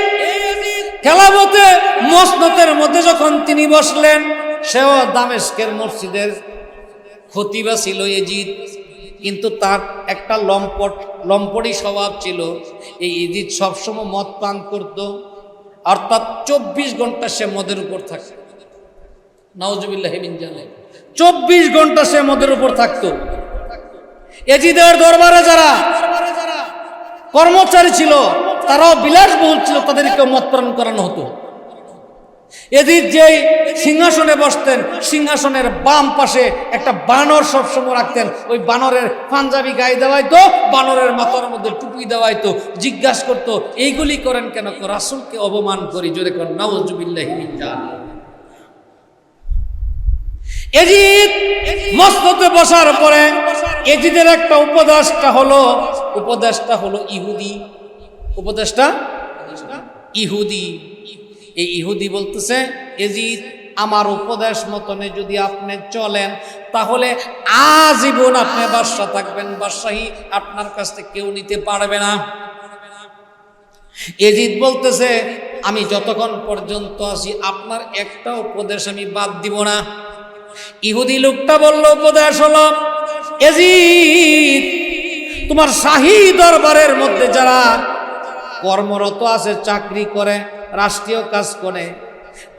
খেলাফতে মসনদের মধ্যে যখন তিনি বসলেন, সেও দামেস্কের মসজিদের খতিবা ছিল এজিদ, কিন্তু তার একটা লম্পটি স্বভাব ছিল। এই এজিদ সবসময় মদ পান করত, অর্থাৎ 24 ঘন্টা সে মদের উপর থাকত। নাউজুবিল্লাহ মিন জালিক, 24 ঘন্টা সে মদের উপর থাকতো। এজিদের দরবারে যারা কর্মচারী ছিল তারাও বিলাসবহুল ছিল, তাদেরকে মদ পান করানো হতো। এজিদ যেই সিংহাসনে বসতেন, সিংহাসনের বাম পাশে একটা বানর সবসময় রাখতেন। ওই বানরের পাঞ্জাবি গায়ে দেওয়াইতো, বানরের মাথার মধ্যে টুপি দেওয়াইতো। জিজ্ঞাসা করতো, এইগুলি করেন কেন? রাসূলকে অপমান করি। জোরে করেন নাউজুবিল্লাহি মিন জালিক। এজিদ মসনদে বসার পরে এজিদের একটা উপদেষ্টা হলো ইহুদি। উপদেষ্টা ইহুদি। এই ইহুদি বলতেছে, এজিদ আমার উপদেশ মতনে যদি আপনি চলেন তাহলে আজীবন আপনি বাদশাহ থাকবেন, বাদশাহী আপনার কাছ থেকে কেউ নিতে পারবে না। এজিদ বলতেছে, আমি যতক্ষণ পর্যন্ত আছি আপনার একটা উপদেশ আমি বাদ দিব না। ইহুদি লোকটা বলল, উপদেশ হলো, এজিদ তোমার শাহী দরবারের মধ্যে যারা কর্মরত আছে, চাকরি করে, রাষ্ট্রীয় কাজ করে,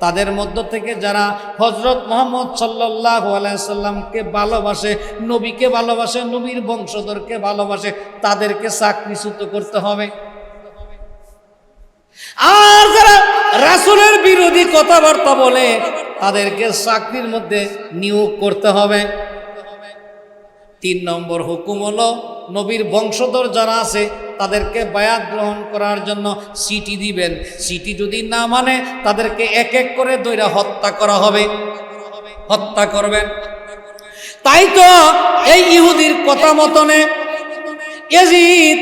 তাদের মধ্য থেকে যারা হযরত মুহাম্মদ সাল্লাল্লাহু আলাইহি সাল্লামকে ভালোবাসে, নবীকে ভালোবাসে, নবীর বংশধরকে ভালোবাসে, তাদেরকে চাকরিচ্যুত করতে হবে। আর যারা রাসূলের বিরোধী কথাবার্তা বলে তাদেরকে চাকরির মধ্যে নিয়োগ করতে হবে। 3 নম্বর হুকুম হলো, নবীর বংশধর যারা আছে তাদেরকে বায়াত গ্রহণ করার জন্য চিঠি দিবেন। চিঠি যদি না মানে তাদেরকে এক এক করে দইরা হত্যা করা হবে, হত্যা করবেন। তাই তো এই ইহুদির কথা মতনে এজিদ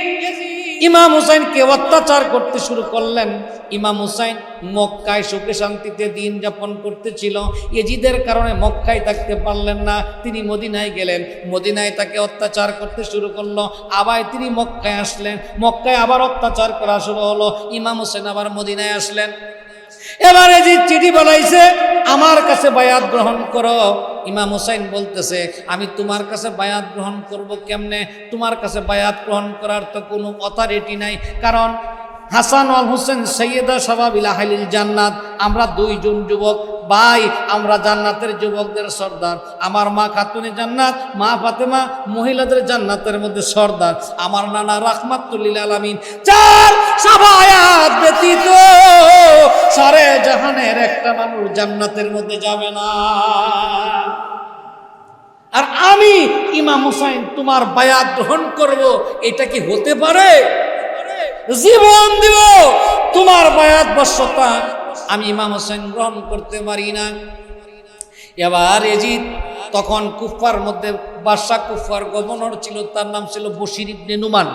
ইমাম হুসাইনকে অত্যাচার করতে শুরু করলেন। ইমাম হুসাইন মক্কায় সুখে শান্তিতে দিন যাপন করতেছিল। এজিদের কারণে মক্কায় থাকতে পারলেন না, তিনি মদিনায় গেলেন। মদিনায় তাকে অত্যাচার করতে শুরু করলো। আবার তিনি মক্কায় আসলেন, মক্কায় আবার অত্যাচার করা শুরু হলো। ইমাম হুসাইন আবার মদিনায় আসলেন। এবার এজিদ চিঠি বানাইছে, আমার কাছে বায়াত গ্রহণ করো। ইমাম হুসাইন বলতেছে, আমি তোমার কাছে বায়াত গ্রহণ করব কেমনে? তোমার কাছে বায়াত গ্রহণ করার তো কোনো অথরিটি নাই, কারণ হাসান আল হোসেন সৈয়দা শাবাবিল আহলিল জান্নাত, আমরা 2 জন যুবক ভাই, আমরা জান্নাতের যুবকদের সর্দার। আমার মা খাতুনে জান্নাত, মা ফাতেমা মহিলাদের জান্নাতের মধ্যে সর্দার। আমার নানা রাহমাতুল লিল আলামিন। 4 শাফায়াত ব্যতীত সারে জাহানের একটা মানুষ জান্নাতের মধ্যে যাবে না। আর আমি ইমাম হুসাইন তোমার বায়াত গ্রহণ করব, এটা কি হতে পারে? জীবন দিব তোমার বায়াত বশ্যতা আমি ইমাম হুসাইন গ্রহণ করতে পারি না। এবার এজিদ তখন কুফার মধ্যে বাদশা, কুফার গভর্নর ছিল, তার নাম ছিল বশির ইবনে নুমান।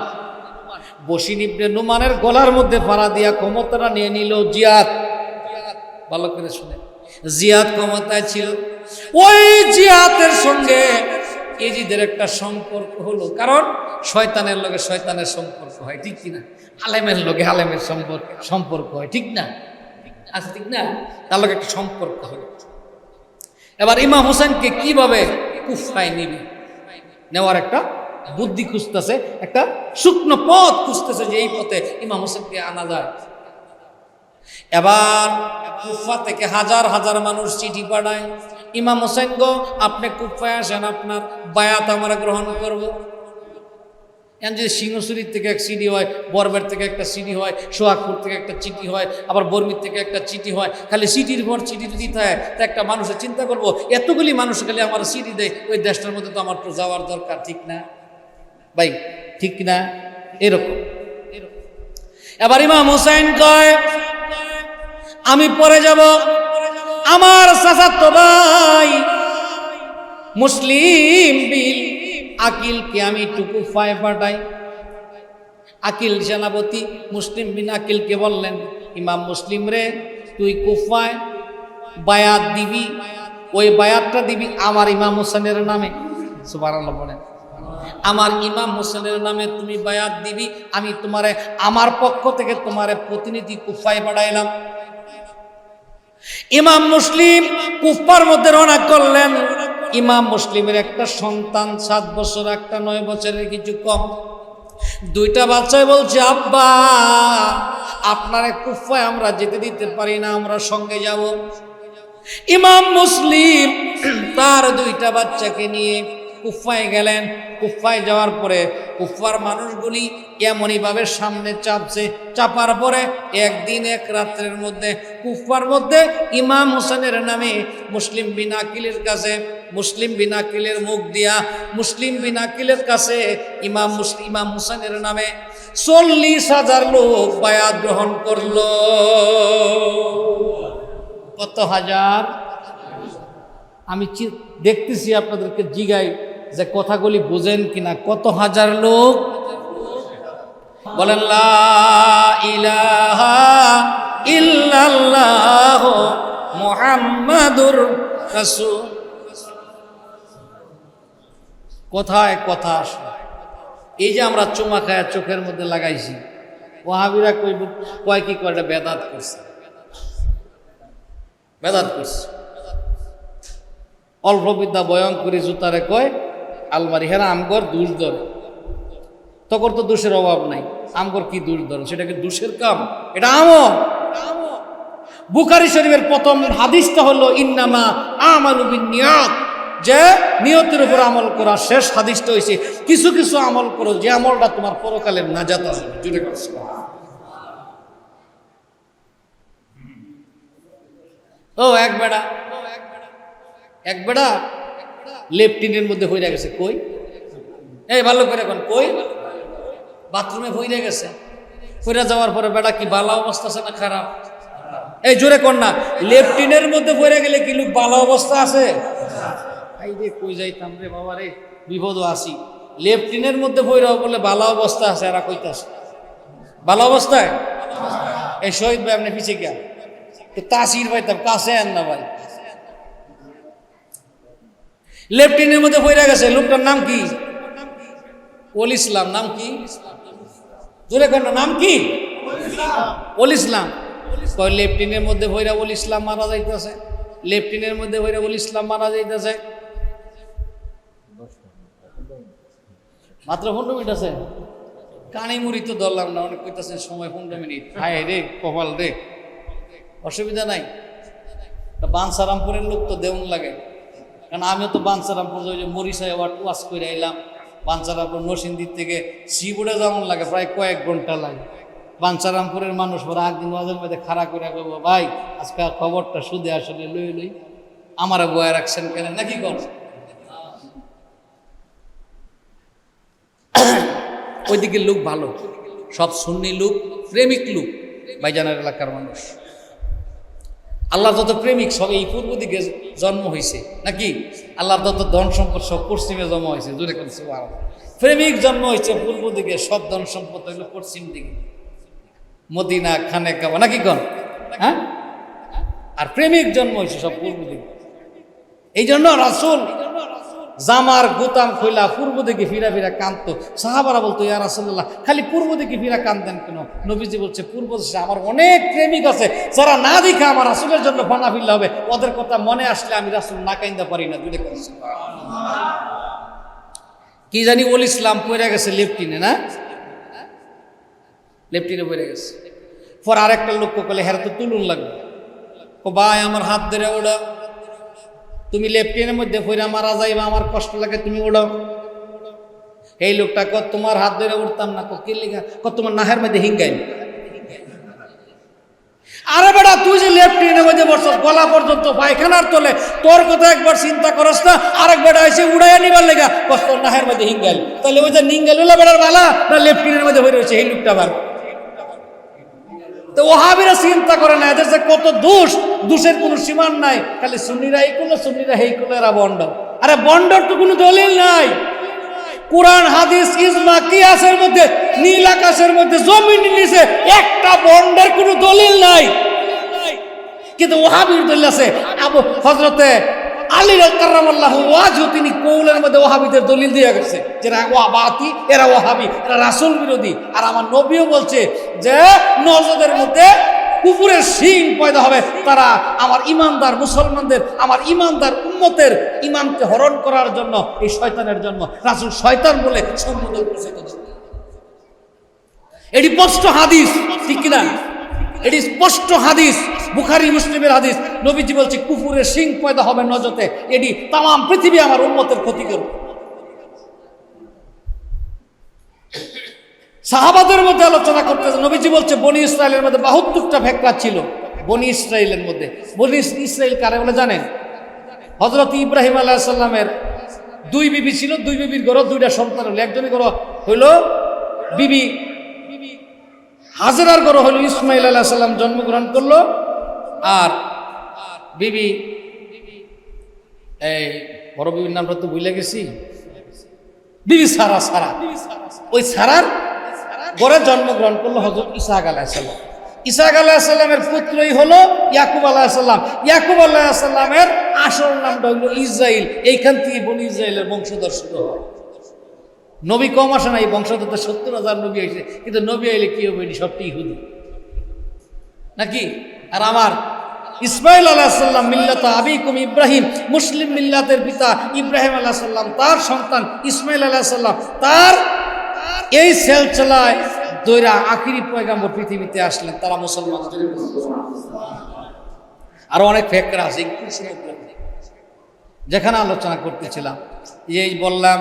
বশির ইবনে নুমানের গলার মধ্যে ফাড়া দিয়া ক্ষমতাটা নিয়ে নিল জিয়াদ। ভালো করে শুনে, জিয়াদ ক্ষমতায় ছিল। ওই জিয়াদের সঙ্গে ইজিদের একটা সম্পর্ক হলো, কারণ শয়তানের লগে শয়তানের সম্পর্ক হয়, ঠিক কিনা? আলেমের লগে আলেমের সম্পর্ক হয়, ঠিক না? আচ্ছা, ঠিক না? তার লগে একটা সম্পর্ক হলো। এবার ইমাম হোসেনকে কিভাবে কুফায় নিবে, নেওয়ার একটা বুদ্ধি খুঁজতেছে, একটা শুকনো পথ খুঁজতেছে যে এই পথে ইমাম হোসেনকে আনা যায়। এবার কুফা থেকে হাজার হাজার মানুষ চিঠি পাঠায়, ইমাম হোসেন গো আপনি কুফায় আসেন, আপনার বায়াত আমরা গ্রহণ করব। এখন যদি সিংহসুরির থেকে এক সিডি হয়, বরবের থেকে একটা সিডি হয়, সোহাগপুর থেকে একটা চিঠি হয়, আবার বর্মির থেকে একটা চিঠি হয়, খালি সিটির পর চিঠি দিতে হয়, তা একটা মানুষের চিন্তা করবো এতগুলি মানুষ খালি আমার সিডি দেয়, ওই দেশটার মধ্যে তো আমার তো যাওয়ার দরকার, ঠিক না ভাই? ঠিক না? এরকম। এবার ইমাম হোসেন কয় আমি পরে যাব, আমার চাচাতো ভাই মুসলিম বিন আকিলকে আমি একটু কুফায় পাঠাই। আকিল সেনাপতি মুসলিম বিন আকিলকে বললেন, ইমাম মুসলিম রে, তুই কুফায় বায়াত দিবি, ওই বায়াতটা দিবি আমার ইমাম হোসেনের নামে। সুবহানাল্লাহ বলেন। আমার ইমাম হোসেনের নামে তুমি বায়াত দিবি, আমি তোমারে আমার পক্ষ থেকে তোমারে প্রতিনিধি কুফায় পাঠাইলাম। ইমাম মুসলিম কুফার মধ্যে রওনা করলেন। ইমাম মুসলিমের একটা সন্তান 7 বছর, একটা 9 বছরের কিছু কম। দুইটা বাচ্চাই বলছে, আব্বা আপনার কুফায় আমরা যেতে দিতে পারি না, আমরা সঙ্গে যাব। ইমাম মুসলিম তার দুইটা বাচ্চাকে নিয়ে কুফায় গেলেন। কুফায় যাওয়ার পরে কুফার মানুষগুলি এমনই ভাবে সামনে চাপছে, চাপার পরে একদিন এক রাত্রের মধ্যে কুফার মধ্যে ইমাম হোসেনের নামে মুসলিম বিন আকিলের কাছে, মুসলিম বিন আকিলের মুখ দিয়া মুসলিম বিন আকিলের কাছে ইমাম হোসেনের নামে 40,000 লোক বায়াত গ্রহণ করলো। কত হাজার? আমি দেখতেছি আপনাদেরকে জিগাই যে কথাগুলি বুঝেন কিনা। কত হাজার লোক? বলেন লা ইলাহা ইল্লাল্লাহ মুহাম্মাদুর রাসূল। কোথায় কথা আসে? এই যে আমরা চুমা খায়া চোখের মধ্যে লাগাইছি, ওয়াহাবিরা কয় কি করে? বেদাত করছে, বেদাত করছে। অল্প বিদ্যা বয়ং করে জুতারে কয় আলমারি, হ্যাঁ আমগর দোষ ধরে, তখন তো দোষের অভাব নাই, আমগর কি দোষ ধরে? সেটা কি দোষের কাম? এটা আমল। বুখারী শরীফের প্রথম হাদিসটা হলো ইন্নামা আমালু বিন্নিয়াত, যে নিয়তের উপর আমল করা। শেষ হাদিসটা হইছে কিছু কিছু আমল করো যে আমলটা তোমার পরকালের নাজাত আছে। জুড়ে করছে ও এক বেড়া লেফটিনের মধ্যে হইয়া গেছে। কই? এই ভালো করে এখন কই? বাথরুমে হইয়া গেছে। হইয়া যাওয়ার পরে বেড়া কি বালা অবস্থা আছে না খারাপ? এই জোরে কর না। লেফটিনের মধ্যে হইয়া গেলে কি লোক বালা অবস্থা আছে? এই রে কই যাইতাম রে বাবা রে, বিপদও আসি। লেফটিনের মধ্যে হইয়া বলে বালা অবস্থা আছে, এরা কইতাছে বালা অবস্থায়। এই শহীদ ভাই আপনি পিছিয়ে গিয়া তো তাসির পাইতাম, কাছে আন না ভাই। লেফটিনের মধ্যে পড়ে গেছে। লোকটার নাম কি? ওল ইসলাম। নাম কি? জোরে কেন? নাম কি? ওল ইসলাম। কয় লেফটিনের মধ্যে ভৈরা ওল ইসলাম মারা যাইতেছে, লেফটিনের মধ্যে ভৈরা ওল ইসলাম মারা যাইতেছে। মাত্র 15 মিনিট আছে। কানে মুড়ি তো ধরলাম না, অনেক কইতাছেন সময় 15 মিনিট। হায় রে কপাল রে। অসুবিধা নাই, বাঞ্ছারামপুরের লোক তো দেউন লাগে, কারণ আমিও তো বাঞ্ছারামপুর মরিচায় ওয়াশ করে আইলাম। বাঞ্ছারামপুর নরসিংদীর থেকে শিবুড়ে যেমন লাগে প্রায় কয়েক ঘন্টা লাগে। বাঞ্ছারামপুরের মানুষ পরে একদিন ওয়াজের মধ্যে খাড়া করে বলবো, ভাই আজকে খবরটা শুধু আসলে লই আমার বয়ে রাখছেন কেন নাকি কর? ওইদিকে লোক ভালো, সব সুন্নি লোক, প্রেমিক লোক, ভাইজানের এলাকার মানুষ। আল্লাহ যত প্রেমিক সব এই পূর্ব দিকে জন্ম হয়েছে নাকি? আল্লাহর যত ধন সম্পদ সব পশ্চিমে জন্ম হয়েছে, জোরে করে সুবহানাল্লাহ। প্রেমিক জন্ম হয়েছে পূর্ব দিকে, সব ধন সম্পদ হইল পশ্চিম দিকে, মদিনা, খানে কাবা নাকি কোন? হ্যাঁ, আর প্রেমিক জন্ম হয়েছে সব পূর্ব দিকে। এই জন্য রাসূল জামার গোতাম খোলা পূর্ব দিকে ফিরা ফিরা কাঁদতো। সাহাবারা বলতো, ইয়া রাসূলুল্লাহ খালি পূর্ব দিকে ফিরা কাঁদেন কেন? নবীজি বলছে, পূর্ব দেশে আমার অনেক প্রেমিক আছে যারা না দেখে আমার রাসূলের জন্য ফানা ফিরলে হবে, ওদের কথা মনে আসলে আমি রাসূল না কাইন্দা পারি না। জুড়ে করছি কি জানি ওল ইসলাম পড়ে গেছে লেফটিনে, না লেফটিনে পড়ে গেছে। পর আরেকটা লোক কলে হেরা তো তুলুন লাগবে, ও ভাই আমার হাত ধরে ওড়া, তুমি লেফটিনের মধ্যে ফইরা মারা যাইবা, আমার কষ্ট লাগে, তুমি উড়াও। এই লোকটা কত তোমার হাত ধরে উঠতাম না, কি লেখা কত তোমার নাহের মধ্যে হিঙ্গাই। আরে বেটা তুই যে লেফটিনের মধ্যে বসছ গলা পর্যন্ত পায়খানার তোলে, তোর কথা একবার চিন্তা করস না, আরেক বেটা এসে উড়াইয়া নিবার লেগা কষ্ট নাহের মধ্যে হিঙ্গাইল। তাহলে ওই যে নিঙ্গাল হলো বেটার বালা না লেফটিনের মধ্যে হয়ে রয়েছে এই লোকটা বার। তো ওহাবিরা চিন্তা করে না এদের যে কত দোষের কোনো সীমান নাই, খালি সুন্নিরা এই কুলো সুন্নিরা এই কুলো, এরা বন্ড। আরে বন্ডর তো কোনো দলিল নাই। কোরআন হাদিস ইজমা কিয়াসের মধ্যে, নীল আকাশের মধ্যে জমিনের নিচে একটা বন্ডের কোনো দলিল নাই, কিন্তু ওহাবির দলিল আছে। আবু হযরতে আলী কাররামাল্লাহু ওয়াজহু তিনি কৌলের মধ্যে ওহাবিদের দলিল দিয়ে গেছে যে ওয়াহাবি, এরা ওয়াহাবি, এরা রাসূল বিরোধী। আর আমার নবীও বলছে যে নজদের মধ্যে কুফুরের শিং পয়দা হবে, তারা আমার ইমানদার মুসলমানদের, আমার ইমানদার উম্মতের ইমানকে হরণ করার জন্য, এই শয়তানের জন্য রাসূল শয়তান বলে সম্বোধন করেছে। এটি স্পষ্ট হাদিস, ঠিক কিনা? এটি স্পষ্ট হাদিস, বুখারী মুসলিমের হাদিস। নবীজি বলছে কুফুরের শিং পয়দা হবে নজতে, এটি তাম পৃথিবী আমার উম্মতের ক্ষতি করবে। সাহাবাদের মধ্যে আলোচনা করতেছে, নবীজি বলছে বনি ইসরায়েলের মধ্যে 72টা ফেকরা ছিল। বনি ইসরায়েলের মধ্যে, বনি ইসরায়েল কারে বলে জানেন? হযরত ইব্রাহিম আলাইহিস সালামের 2 বিবি ছিল, 2 বিবির ঘরে 2টা সন্তান হলো। একজনের ঘর হইল বিবি হাজেরার ঘর হইল ইসমাইল আলাইহিস সালাম জন্মগ্রহণ করলো, আর বিবি এই বড় বিবির নামটা তো ভুলে গেছি, বিবি সারা। ওই সারার ঘরে জন্মগ্রহণ করলো হযরত ইসহাক আলাইহিস সালাম। ইসহাক আলাইহিস সালামের পুত্রই হলো ইয়াকুব আলাইহিস সালাম। ইয়াকুব আলাইহিস সালামের আসল নামটা হলো ইসরাইল। এইখান থেকে বনি ইসরায়েলের বংশধর শুরু হয়। নবী কম আসে না, এই বংশধর 70,000 নবী আসে, কিন্তু নবী আইলে কি হবে? সবটি ইহুদি নাকি? আর আমার ইসমাইল আলাইহিস সালাম মিল্লাত আবিকুম ইব্রাহিম, মুসলিম মিল্লাতের পিতা ইব্রাহিম আলাইহিস সালাম, তার সন্তান ইসমাইল আলাইহিস সালাম, তার এই সিলসিলায় দইরা আখিরি পয়গাম্বর পৃথিবীতে আসলেন, তারা মুসলমান। আরো অনেক ফেকরা আছে, যেখানে আলোচনা করতেছিলাম, এই বললাম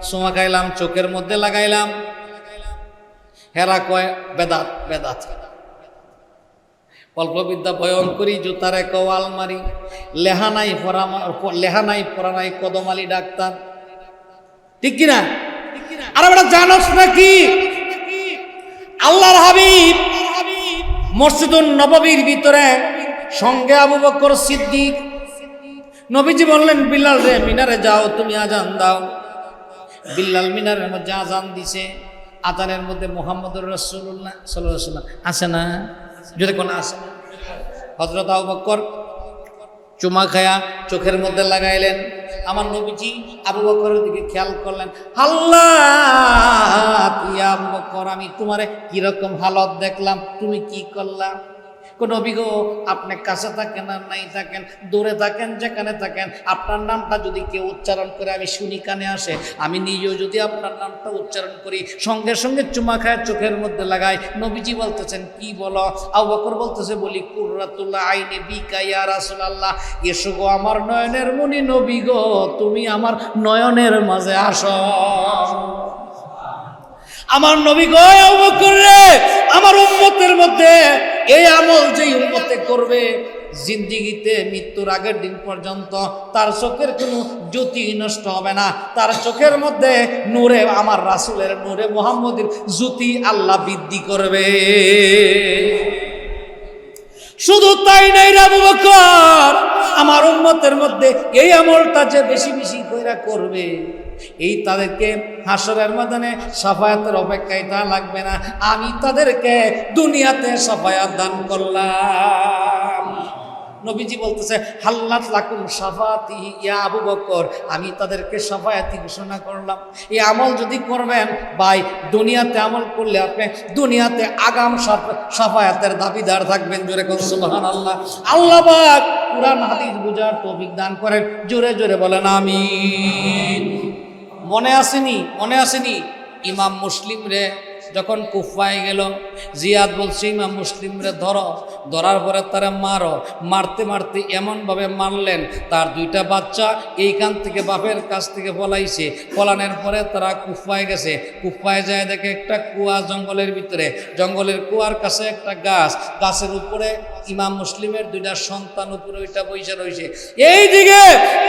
সোমা খাইলাম, চোখের মধ্যে লাগাইলাম, হেরা কয় বেদাত বেদাত। কল্পবিদ্যা বয়ন করি, জুতারে কওয়াল মারি, লেহানাই পড়া নাই কদমালি ডাক্তার, ঠিক কিনা? আর আমরা জানোস নাকি আল্লাহর হাবিব মসজিদুন নববীর ভিতরে সঙ্গে আবু বকর সিদ্দিক। নবীজি বললেন বিল্লাল রে মিনারে যাও, তুমি আজান দাও। বিল্লাল মিনারের মধ্যে আজান দিছে, আজানের মধ্যে মুহাম্মদুর রাসূলুল্লাহ সাল্লাল্লাহু আলাইহি ওয়াসাল্লাম আছে না? যদি কোন আছে, হযরত আবু বকর চুমা খায়া চোখের মধ্যে লাগাইলেন। আমার নবীজি আবু বকরের দিকে খেয়াল করলেন, আল্লাহ ইয়া আবু বকর, আমি তোমারে কিরকম হালত দেখলাম, তুমি কি করলা? নবী গো, আপনি কাছে থাকেন আর নাই থাকেন, দূরে থাকেন, যেখানে থাকেন, আপনার নামটা যদি কেউ উচ্চারণ করে আমি শুনি, কানে আসে, আমি নিজেও যদি আপনার নামটা উচ্চারণ করি, সঙ্গে সঙ্গে চুমা খায় চোখের মধ্যে লাগাই। নবীজি বলতেছেন কি বলো? আবু বকর বলতেছে, বলি কুররাতুল আইনি বিকা ইয়া রাসূলুল্লাহ, এসো গো আমার নয়নের মনি নবী গো, তুমি আমার নয়নের মাঝে আসো। আমার নবী গো, আবু বকর রে, আমার উম্মতের মধ্যে এই আমল যেই উম্মতে করবে, জিন্দিগিতে মৃত্যুর আগের দিন পর্যন্ত তার চোখের কোনো জ্যোতি নষ্ট হবে না, তার চোখের মধ্যে নূরে, আমার রাসূলের নূরে মুহাম্মদের জ্যোতি আল্লাহ বৃদ্ধি করবে। শুধু তাই নাই রে আবু বকর, আমার উম্মতের মধ্যে এই আমলটা যে বেশি বেশি কইরা করবে, এই তাদেরকে হাসরের ময়দানে শাফায়াতের অপেক্ষায় তা লাগবে না, আমি তাদেরকে দুনিয়াতে শাফায়াত দান করলাম। নবীজি বলতেছে হাল্লাত লাকুম শাফাতি ইয়া আবু বকর, আমি তাদেরকে শাফায়াতি ঘোষণা করলাম। এই আমল যদি করবেন ভাই, দুনিয়াতে আমল করলে আপনি দুনিয়াতে আগাম শাফায়াতের দাবিদার থাকবেন। জোরে কোন সুবহানাল্লাহ। আল্লাহ পাক কুরআন হাদিস বুঝার তৌফিক দান করেন। জোরে জোরে বলেন আমিন। মনে আসেনি ইমাম মুসলিম রে যখন কুফায় গেল, জিয়াদ বলছে ইমাম মুসলিম রে ধরার পরে তারা মারতে মারতে এমনভাবে মারলেন তার দুইটা বাচ্চা এইখান থেকে বাপের কাছ থেকে পলাইছে। পলানোর পরে তারা কুফায় গেছে। কুফায় যায় দেখে একটা কুয়া জঙ্গলের ভিতরে, জঙ্গলের কুয়ার কাছে একটা গাছের উপরে ইমাম মুসলিমের দুইটা সন্তান উপরে ওইটা বইসা রয়েছে। এইদিকে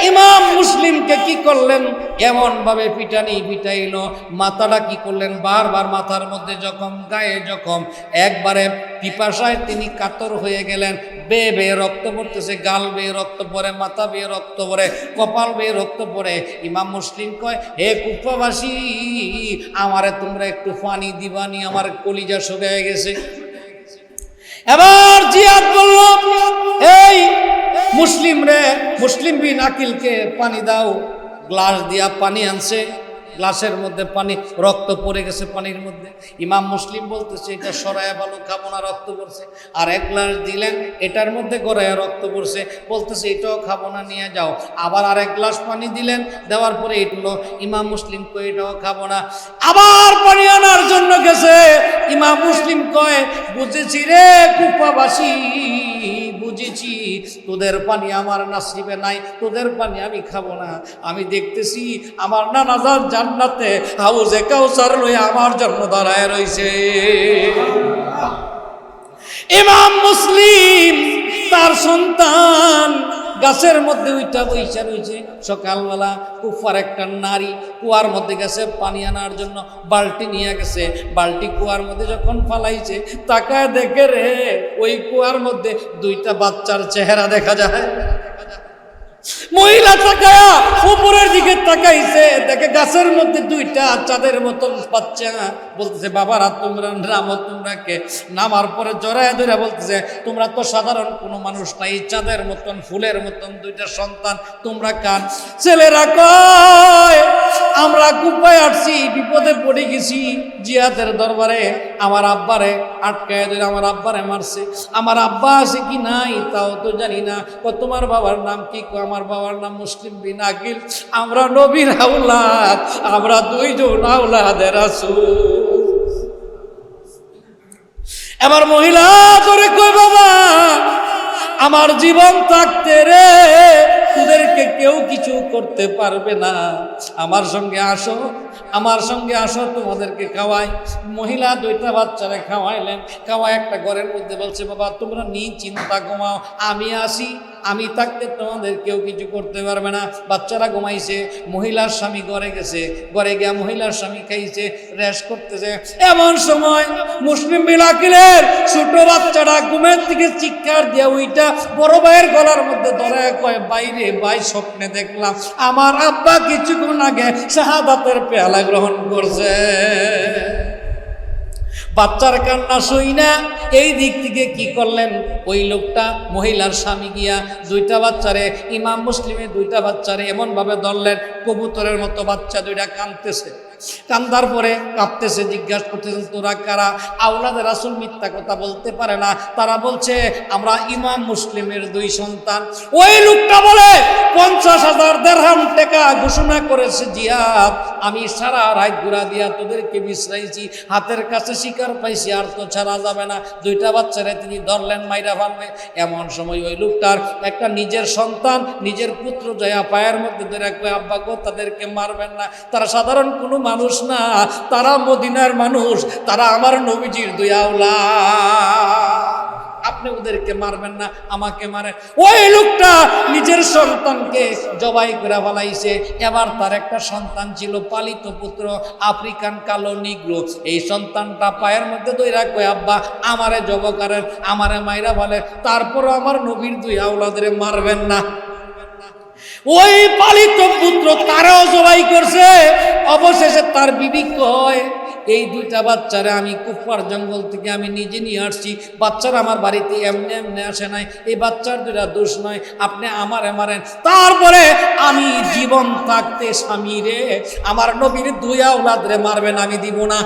ইমাম মুসলিমকে কি করলেন, এমনভাবে পিটাইল, মাথাটা কি করলেন, বারবার মাথার মধ্যে জখম, গায়ে জখম, একবারে পিপাসায় তিনি কাতর হয়ে গেলেন। বেয়ে রক্ত পড়তেছে, গাল বেয়ে রক্ত পড়ে, মাথা বেয়ে রক্ত পড়ে, কপাল বেয়ে রক্ত পড়ে। ইমাম মুসলিম কয়, হে কুফাবাসী, আমারে তোমরা একটু পানি দিবানি, আমার কলিজা শুকিয়ে গেছে। এবার জিয়াদ বলল, এই মুসলিম বিন আকিলকে পানি দাও। গ্লাস দিয়া পানি আনছে, গ্লাসের মধ্যে পানি, রক্ত পড়ে গেছে পানির মধ্যে। ইমাম মুসলিম বলতেছে এটা সরায়া ভালো, খাবো না, রক্ত পড়ছে। আর এক গ্লাস দিলেন, এটার মধ্যে গড়াইয়া রক্ত পড়ছে, বলতেছে এটাও খাবো না, নিয়ে যাও। আবার আরেক গ্লাস পানি দিলেন, দেওয়ার পরে এটলো। ইমাম মুসলিম কয় এটাও খাবো না। আবার পানি আনার জন্য গেছে। ইমাম মুসলিম কয়, বুঝেছি রে কুফাবাসী, বুঝেছি তোদের পানি আমার নাসিবে নাই, তোদের পানি আমি খাবো না। আমি দেখতেছি আমার নানাজান জান্নাতে হাউজে কাউসার লইয়া আমার জন্য দাঁড়ায় রইছে। ইমাম মুসলিম তার সন্তান গাছের মধ্যে ওইটা বইসা রয়েছে। সকালবেলা কুফার একটা নারী কুয়ার মধ্যে গেছে পানি আনার জন্য, বালতি নিয়ে গেছে। বালতি কুয়ার মধ্যে যখন ফালাইছে, তাকায় দেখে রে ওই কুয়ার মধ্যে দুইটা বাচ্চার চেহারা দেখা যায়। মহিলা তাকায়া উপরের দিকে তাকাইছে, দেখে গাছের মধ্যে দুইটা চাঁদের মতন বাচ্চা। বলতেছে বাবারা তোমরা নামো, তোমরা কে? নামার পরে জড়ায় ধরে বলতেছে তোমরা তো সাধারণ কোনো মানুষ নাই, চাঁদের মতন ফুলের মতন দুইটা সন্তান, তোমরা কান? ছেলেরা কয় আমরা কুপায় আসছি, বিপদে পড়ে গেছি জিয়াদের দরবারে, আমার আব্বারে আটকায় ধরে আমার আব্বারে মারছে। আমার আব্বা আছে কি নাই তাও তো জানি না। তোমার বাবার নাম কি? আমার বাবার নাম মুসলিম বিন আকিল। আমরা নবীর আওলাদ, আমরা দুইজন আওলাদের রাসূল। এবার মহিলা তোরে কই বাবা, আমার জীবন থাকতে রে তোদেরকে কেউ কিছু করতে পারবে না, আমার সঙ্গে আসো, আমার সঙ্গে আসো, তোমাদেরকে খাওয়াই। মহিলা দুইটা বাচ্চারা খাওয়াইলেন। খাওয়াই একটা ঘরের মধ্যে বলছে বাবা তোমরা চিন্তা ঘুমাও, আমি আসি, আমি থাকতে তোমাদের কেউ কিছু করতে পারবে না। বাচ্চারা ঘুমাইছে, মহিলার স্বামী ঘরে গেছে, ঘরে গিয়া মহিলার স্বামী খাইছে, রেস্ট করতেছে। এমন সময় মুসলিম বিন আকিলের ছোট বাচ্চাটা ঘুমের থেকে চিৎকার দিয়া ওইটা বড় ভাইয়ের গলার মধ্যে ধরে কয় বাইরে ভাই, স্বপ্নে দেখলাম আমার আব্বা কিছুক্ষণ আগে শাহাদাতের পেয়ালা গ্রহণ করছে। বাচ্চার কান্না শুই না, এই দিক থেকে কি করলেন ওই লোকটা, মহিলার স্বামী গিয়া দুইটা বাচ্চারে, ইমাম মুসলিমের দুইটা বাচ্চারে এমনভাবে ধরলেন কবুতরের মতো বাচ্চা দুইটা কাঁদতেছে। কান্দার পরে কাঁপতেছে, জিজ্ঞাসা করতেছেন তোরা কারা? আওলাদের রাসূল মিথ্যা কথা বলতে পারে না, তারা বলছে আমরা ইমাম মুসলিমের দুই সন্তান। ওই লোকটা বলে 50,000 দিরহাম টাকা ঘোষণা করেছে জিয়াদ, আমি সারা রাত ঘুরা দিয়া তোদেরকে বিশ্রাইছি, হাতের কাছে শিকার পাইছি, আর তো ছাড়া যাবে না। দুইটা বাচ্চারে তিনি ধরলেন, মাইরা ফেলবে। এমন সময় ওই লোকটার একটা নিজের সন্তান, নিজের পুত্র জয়া পায়ের মধ্যে ধরে কয় আব্বা গো তাদেরকে মারবেন না, তারা সাধারণ কোনো মানুষ না, তারা মদিনার মানুষ, তারা আমার নবীজির দুই আওলাদ। আপনি ওদেরকে মারবেন না, আমাকে মারেন। ওই লোকটা নিজের সন্তানকে জবাই করে ফেলাইছে। এবার তার একটা সন্তান ছিল, পালিত পুত্র, আফ্রিকান কালো নিগ্রো। এই সন্তানটা পায়ের মধ্যে দইরা কয়, আব্বা আমারে জব করেন, আমারে মাইরা বলে, তারপরও আমার নবীর 2 আওলাদের মারবেন না। ওই পালিত পুত্র তারাও জবাই করছে। অবশেষে তার বিবি কয়, এই 2টা বাচ্চারা আমি কুফার জঙ্গল থেকে আমি নিজে নিয়ে আসছি, বাচ্চারা আমার বাড়িতে এমনি এমনি আসে নাই, এই বাচ্চার 2টা দোষ নয়, আপনি আমারে মারেন, তারপরে আমি জীবন থাকতে স্বামী রে আমার নবীর 2 আওলাদরে মারবেন, আমি দিব না।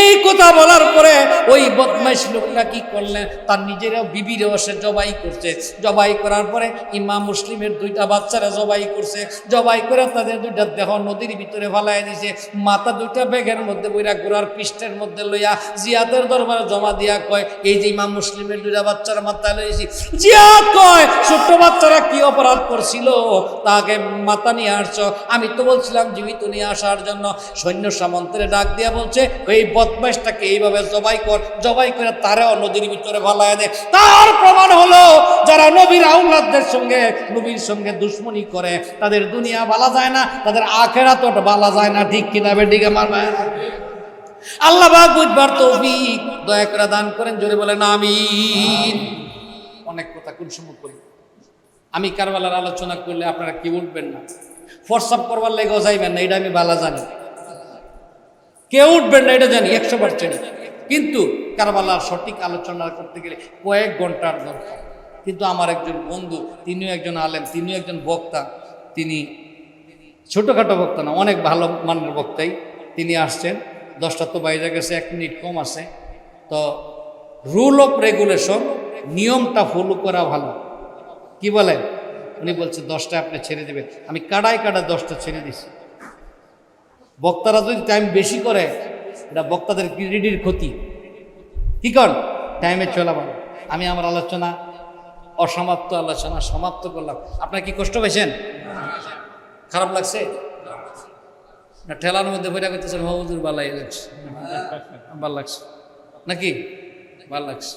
এই কথা বলার পরে ওই বদমাইশ লোকটা কি করলেন, তার নিজেরাও বিবিরেও সে জবাই করছে। জবাই করার পরে ইমাম মুসলিমের 2টা বাচ্চারা জবাই করছে। জবাই করে তাদের 2টা দেহ নদীর ভিতরে ফালাই দিছে। মাথা 2টা ব্যাগের মধ্যে বইরা ঘোড়ার পৃষ্ঠের মধ্যে লইয়া জিয়াদের দরবারে জমা দিয়া কয়, এই যে ইমাম মুসলিমের 2টা বাচ্চার মাথায় লইছি। জিয়াদ কয়, ছোট্ট বাচ্চারা কি অপরাধ করছিল তাকে মাথা নিয়ে আসছো? আমি তো বলছিলাম জীবিত নিয়ে আসার জন্য। সৈন্য সামন্তের ডাক দিয়া বলছে, ওই বদমাইশটাকে এইভাবে জবাই কর, জবাই করে তারাও নদীর ভিতরে ভালায় দে। তার প্রমাণ হলো যারা নবীর আওলাদদের সঙ্গে নবীর সঙ্গে দুশ্মনী করে তাদের দুনিয়া ভালো যায় না, তাদের আখিরাত ভালো যায় না। ঠিক কিনা বেডিকে মারবে? আল্লাহ পাক বুঝবার তৌফিক দয়া করে দান করেন, জোরে বলেন আমিন। অনেক কথা কোন সময় করি আমি, কারবালার আলোচনা করলে আপনারা কি উঠবেন না, হোয়াটসঅ্যাপ করবার লেগেও যাইবেন না, এটা আমি ভালো জানি। কেউ উঠবেন না এটা জানি 100%। কিন্তু কারবালার সঠিক আলোচনা করতে গেলে কয়েক ঘন্টার দরকার। কিন্তু আমার একজন বন্ধু, তিনিও একজন আলেম, তিনিও একজন বক্তা, তিনি ছোটোখাটো বক্তা না, অনেক ভালো মানের বক্তাই। তিনি আসছেন, 10টা তো বাইরে গেছে, 1 মিনিট কম আছে। তো রুল অফ রেগুলেশন, নিয়মটা ফলো করা ভালো। কি বলেন? উনি বলছে 10টা আপনি ছেড়ে দেবেন। আমি কাটায় 10টা ছেড়ে দিছি। বক্তারা যদি টাইম বেশি করে, এটা বক্তাদের ক্রেডিটের ক্ষতি। কি কর, টাইমে চলা ভালো। আমি আমার আলোচনা অসমাপ্ত আলোচনা সমাপ্ত করলাম। আপনার কি কষ্ট পেয়েছেন? খারাপ লাগছে না? ঠেলার মধ্যে বইটা করতেছেন, হুজুর ভালো লাগছে, ভালো লাগছে নাকি? ভালো লাগছে।